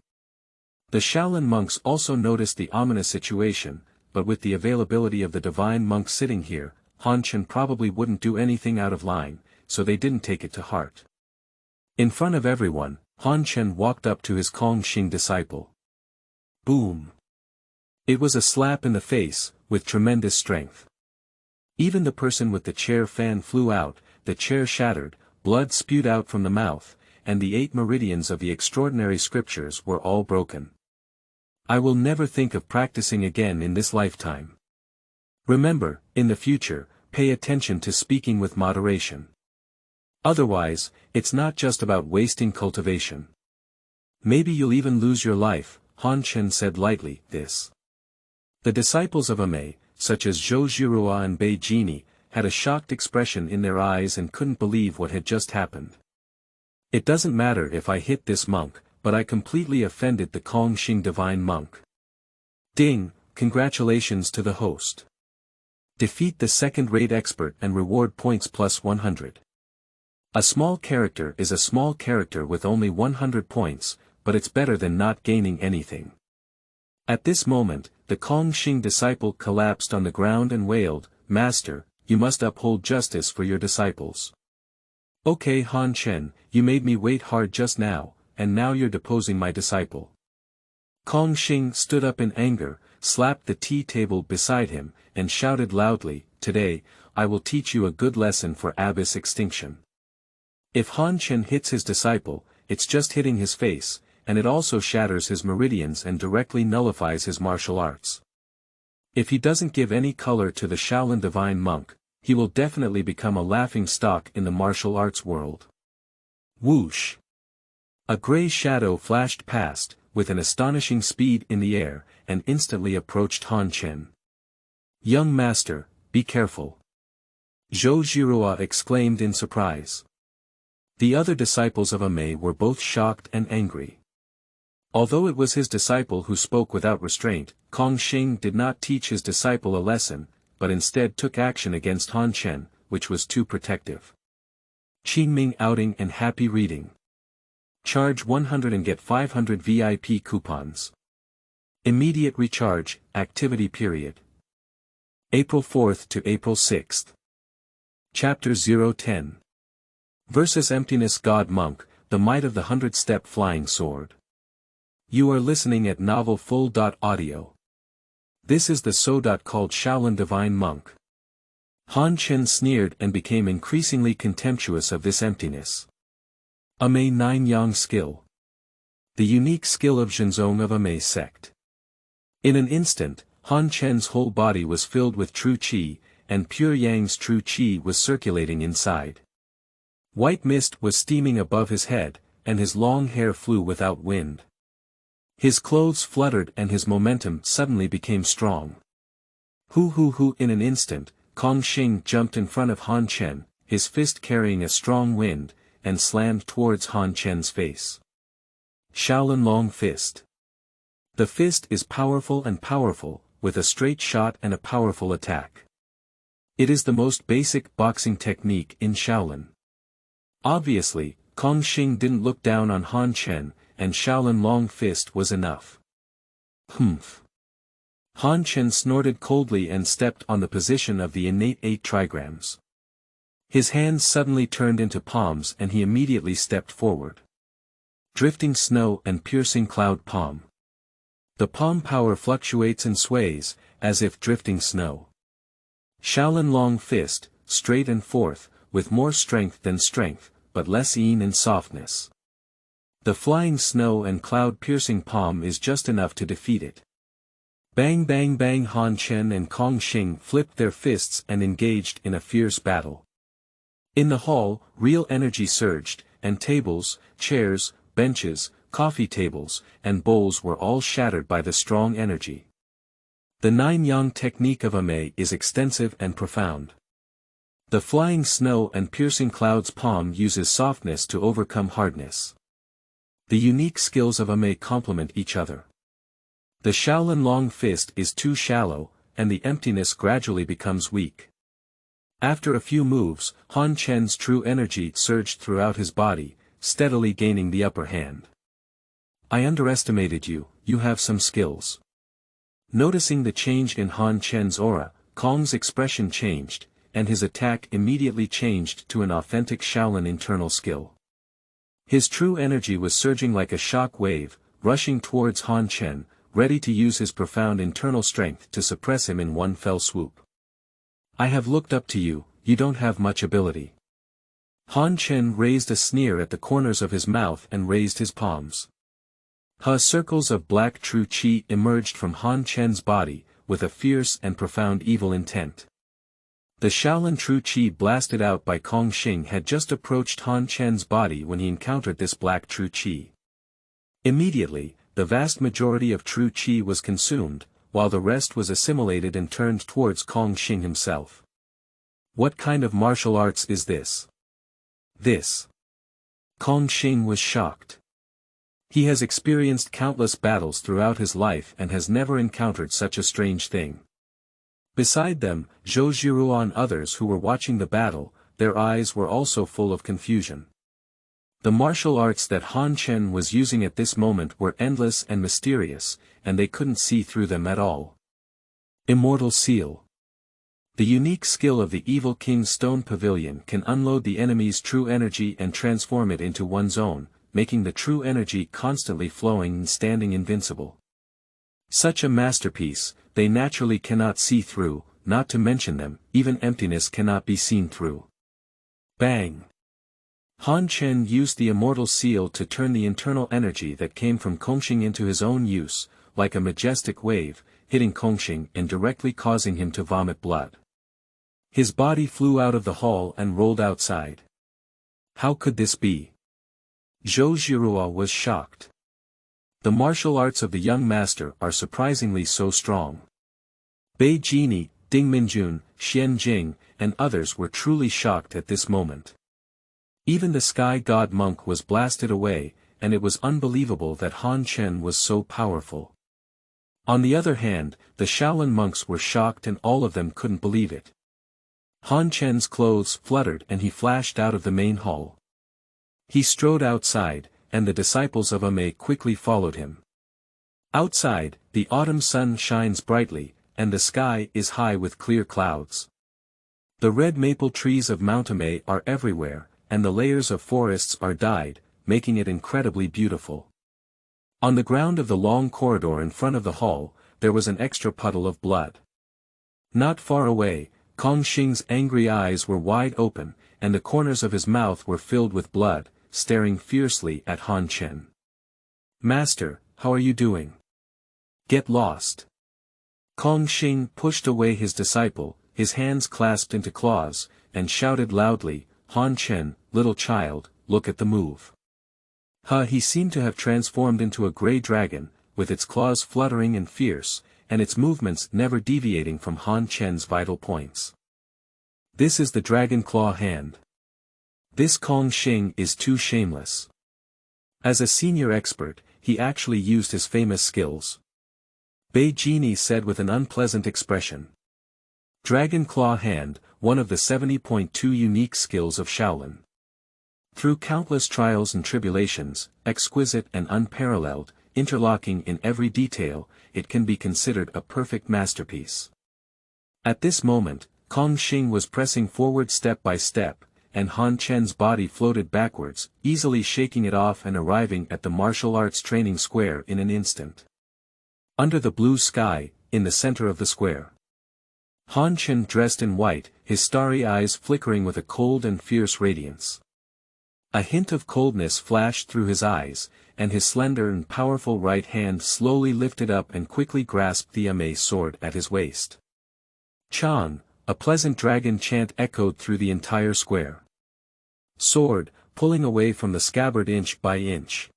The Shaolin monks also noticed the ominous situation, but with the availability of the divine monk sitting here, Han Chen probably wouldn't do anything out of line, so they didn't take it to heart. In front of everyone, Han Chen walked up to his Cangjing disciple. Boom! It was a slap in the face, with tremendous strength. Even the person with the chair fan flew out, the chair shattered, blood spewed out from the mouth, and the 8 meridians of the extraordinary scriptures were all broken. I will never think of practicing again in this lifetime. Remember, in the future, pay attention to speaking with moderation. Otherwise, it's not just about wasting cultivation. Maybe you'll even lose your life, Han Chen said lightly, this. The disciples of Emei, such as Zhou Zhirua and Bei Jini, had a shocked expression in their eyes and couldn't believe what had just happened. It doesn't matter if I hit this monk, but I completely offended the Cangjing divine monk. Ding, congratulations to the host. Defeat the second-rate expert and reward points plus 100. A small character is a small character with only 100 points, but it's better than not gaining anything. At this moment, the Cangjing disciple collapsed on the ground and wailed, Master, you must uphold justice for your disciples. Okay Han Chen, you made me wait hard just now, and now you're deposing my disciple. Cangjing stood up in anger, slapped the tea table beside him, and shouted loudly, Today, I will teach you a good lesson for abyss extinction. If Han Chen hits his disciple, it's just hitting his face, and it also shatters his meridians and directly nullifies his martial arts. If he doesn't give any color to the Shaolin divine monk, he will definitely become a laughing stock in the martial arts world. Whoosh! A gray shadow flashed past, with an astonishing speed in the air, and instantly approached Han Chen. Young master, be careful. Zhou Zhirua exclaimed in surprise. The other disciples of Emei were both shocked and angry. Although it was his disciple who spoke without restraint, Cangjing did not teach his disciple a lesson, but instead took action against Han Chen, which was too protective. Qingming outing and happy reading. Charge 100 and get 500 VIP coupons. Immediate recharge, activity period. April 4th to April 6th. Chapter 010. Versus Emptiness God Monk, the Might of the 100-Step Flying Sword. You are listening at Novel Full.audio. This is the so called Shaolin Divine Monk. Han Chen sneered and became increasingly contemptuous of this emptiness. Emei 9 Yang Skill. The unique skill of Zhenzong of Emei Sect. In an instant, Han Chen's whole body was filled with true qi, and pure Yang's true qi was circulating inside. White mist was steaming above his head, and his long hair flew without wind. His clothes fluttered and his momentum suddenly became strong. Hu! In an instant, Cangjing jumped in front of Han Chen, his fist carrying a strong wind, and slammed towards Han Chen's face. Shaolin Long Fist. The fist is powerful and powerful, with a straight shot and a powerful attack. It is the most basic boxing technique in Shaolin. Obviously, Cangjing didn't look down on Han Chen, and Shaolin Long Fist was enough. Humph. Han Chen snorted coldly and stepped on the position of the innate 8 trigrams. His hands suddenly turned into palms and he immediately stepped forward. Drifting snow and piercing cloud palm. The palm power fluctuates and sways, as if drifting snow. Shaolin Long Fist, straight and forth, with more strength than strength, but less in in softness. The flying snow and cloud-piercing palm is just enough to defeat it. Bang bang bang, Han Chen and Kong Xing flipped their fists and engaged in a fierce battle. In the hall, real energy surged, and tables, chairs, benches, coffee tables, and bowls were all shattered by the strong energy. The nine-yang technique of Emei is extensive and profound. The flying snow and piercing clouds palm uses softness to overcome hardness. The unique skills of Emei complement each other. The Shaolin long fist is too shallow, and the emptiness gradually becomes weak. After a few moves, Han Chen's true energy surged throughout his body, steadily gaining the upper hand. I underestimated you, you have some skills. Noticing the change in Han Chen's aura, Kong's expression changed, and his attack immediately changed to an authentic Shaolin internal skill. His true energy was surging like a shock wave, rushing towards Han Chen, ready to use his profound internal strength to suppress him in one fell swoop. I have looked up to you, you don't have much ability. Han Chen raised a sneer at the corners of his mouth and raised his palms. Circles of black true qi emerged from Han Chen's body, with a fierce and profound evil intent. The Shaolin true qi blasted out by Kong Xing had just approached Han Chen's body when he encountered this black true qi. Immediately, the vast majority of true qi was consumed, while the rest was assimilated and turned towards Kong Xing himself. What kind of martial arts is this? This. Kong Xing was shocked. He has experienced countless battles throughout his life and has never encountered such a strange thing. Beside them, Zhou Jiruo and others who were watching the battle, their eyes were also full of confusion. The martial arts that Han Chen was using at this moment were endless and mysterious, and they couldn't see through them at all. Immortal Seal. The unique skill of the Evil King's Stone Pavilion can unload the enemy's true energy and transform it into one's own, making the true energy constantly flowing and standing invincible. Such a masterpiece, they naturally cannot see through, not to mention them, even emptiness cannot be seen through. Bang! Han Chen used the Immortal Seal to turn the internal energy that came from Kongxing into his own use, like a majestic wave, hitting Kongxing and directly causing him to vomit blood. His body flew out of the hall and rolled outside. How could this be? Zhou Jiruo was shocked. The martial arts of the young master are surprisingly so strong. Bei Jini, Ding Minjun, Xian Jing, and others were truly shocked at this moment. Even the Sky God monk was blasted away, and it was unbelievable that Han Chen was so powerful. On the other hand, the Shaolin monks were shocked and all of them couldn't believe it. Han Chen's clothes fluttered and he flashed out of the main hall. He strode outside, and the disciples of Emei quickly followed him. Outside, the autumn sun shines brightly, and the sky is high with clear clouds. The red maple trees of Mount Emei are everywhere, and the layers of forests are dyed, making it incredibly beautiful. On the ground of the long corridor in front of the hall, there was an extra puddle of blood. Not far away, Kong Xing's angry eyes were wide open, and the corners of his mouth were filled with blood, staring fiercely at Han Chen. Master, how are you doing? Get lost. Kong Xing pushed away his disciple, his hands clasped into claws, and shouted loudly, Han Chen, little child, look at the move. He seemed to have transformed into a grey dragon, with its claws fluttering and fierce, and its movements never deviating from Han Chen's vital points. This is the Dragon Claw hand. This Kong Xing is too shameless. As a senior expert, he actually used his famous skills. Bei Jini said with an unpleasant expression. Dragon Claw Hand, one of the 70.2 unique skills of Shaolin. Through countless trials and tribulations, exquisite and unparalleled, interlocking in every detail, it can be considered a perfect masterpiece. At this moment, Kong Xing was pressing forward step by step, and Han Chen's body floated backwards, easily shaking it off and arriving at the martial arts training square in an instant. Under the blue sky, in the center of the square. Han Chen dressed in white, his starry eyes flickering with a cold and fierce radiance. A hint of coldness flashed through his eyes, and his slender and powerful right hand slowly lifted up and quickly grasped the Emei sword at his waist. Chang, a pleasant dragon chant echoed through the entire square. Sword, pulling away from the scabbard inch by inch.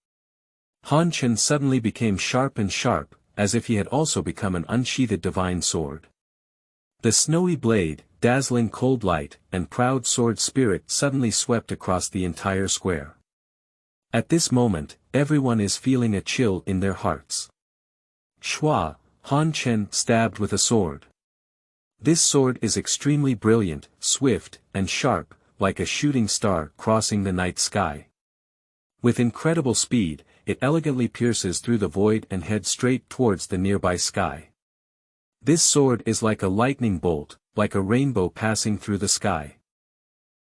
Han Chen suddenly became sharp and sharp, as if he had also become an unsheathed divine sword. The snowy blade, dazzling cold light, and proud sword spirit suddenly swept across the entire square. At this moment, everyone is feeling a chill in their hearts. Shua, Han Chen stabbed with a sword. This sword is extremely brilliant, swift, and sharp, like a shooting star crossing the night sky. With incredible speed, it elegantly pierces through the void and heads straight towards the nearby sky. This sword is like a lightning bolt, like a rainbow passing through the sky.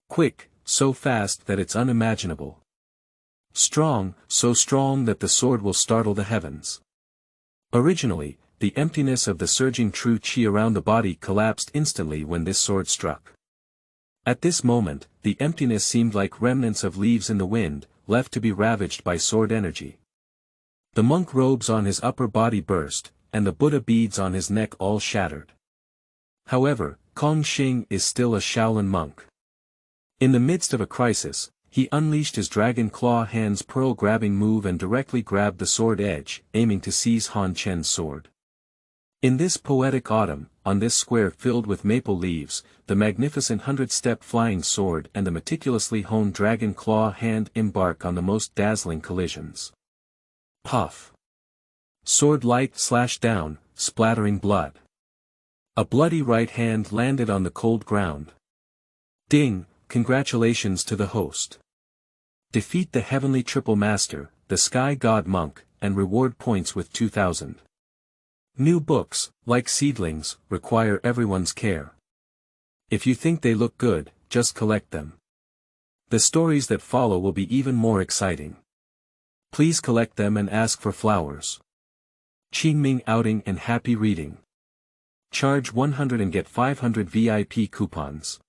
Quick, so fast that it's unimaginable. Strong, so strong that the sword will startle the heavens. Originally, the emptiness of the surging true qi around the body collapsed instantly when this sword struck. At this moment, the emptiness seemed like remnants of leaves in the wind, left to be ravaged by sword energy. The monk robes on his upper body burst, and the Buddha beads on his neck all shattered. However, Cangjing is still a Shaolin monk. In the midst of a crisis, he unleashed his dragon claw hand's pearl-grabbing move and directly grabbed the sword edge, aiming to seize Han Chen's sword. In this poetic autumn, on this square filled with maple leaves, the magnificent 100-step flying sword and the meticulously honed dragon claw hand embark on the most dazzling collisions. Puff! Sword light slashed down, splattering blood. A bloody right hand landed on the cold ground. Ding, congratulations to the host. Defeat the heavenly triple master, the sky god monk, and reward points with 2,000. New books, like seedlings, require everyone's care. If you think they look good, just collect them. The stories that follow will be even more exciting. Please collect them and ask for flowers. Qingming outing and happy reading. Charge 100 and get 500 VIP coupons.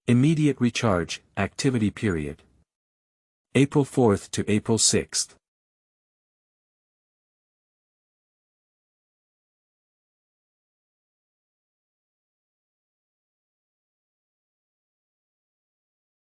Immediate recharge, activity period. April 4th to April 6th.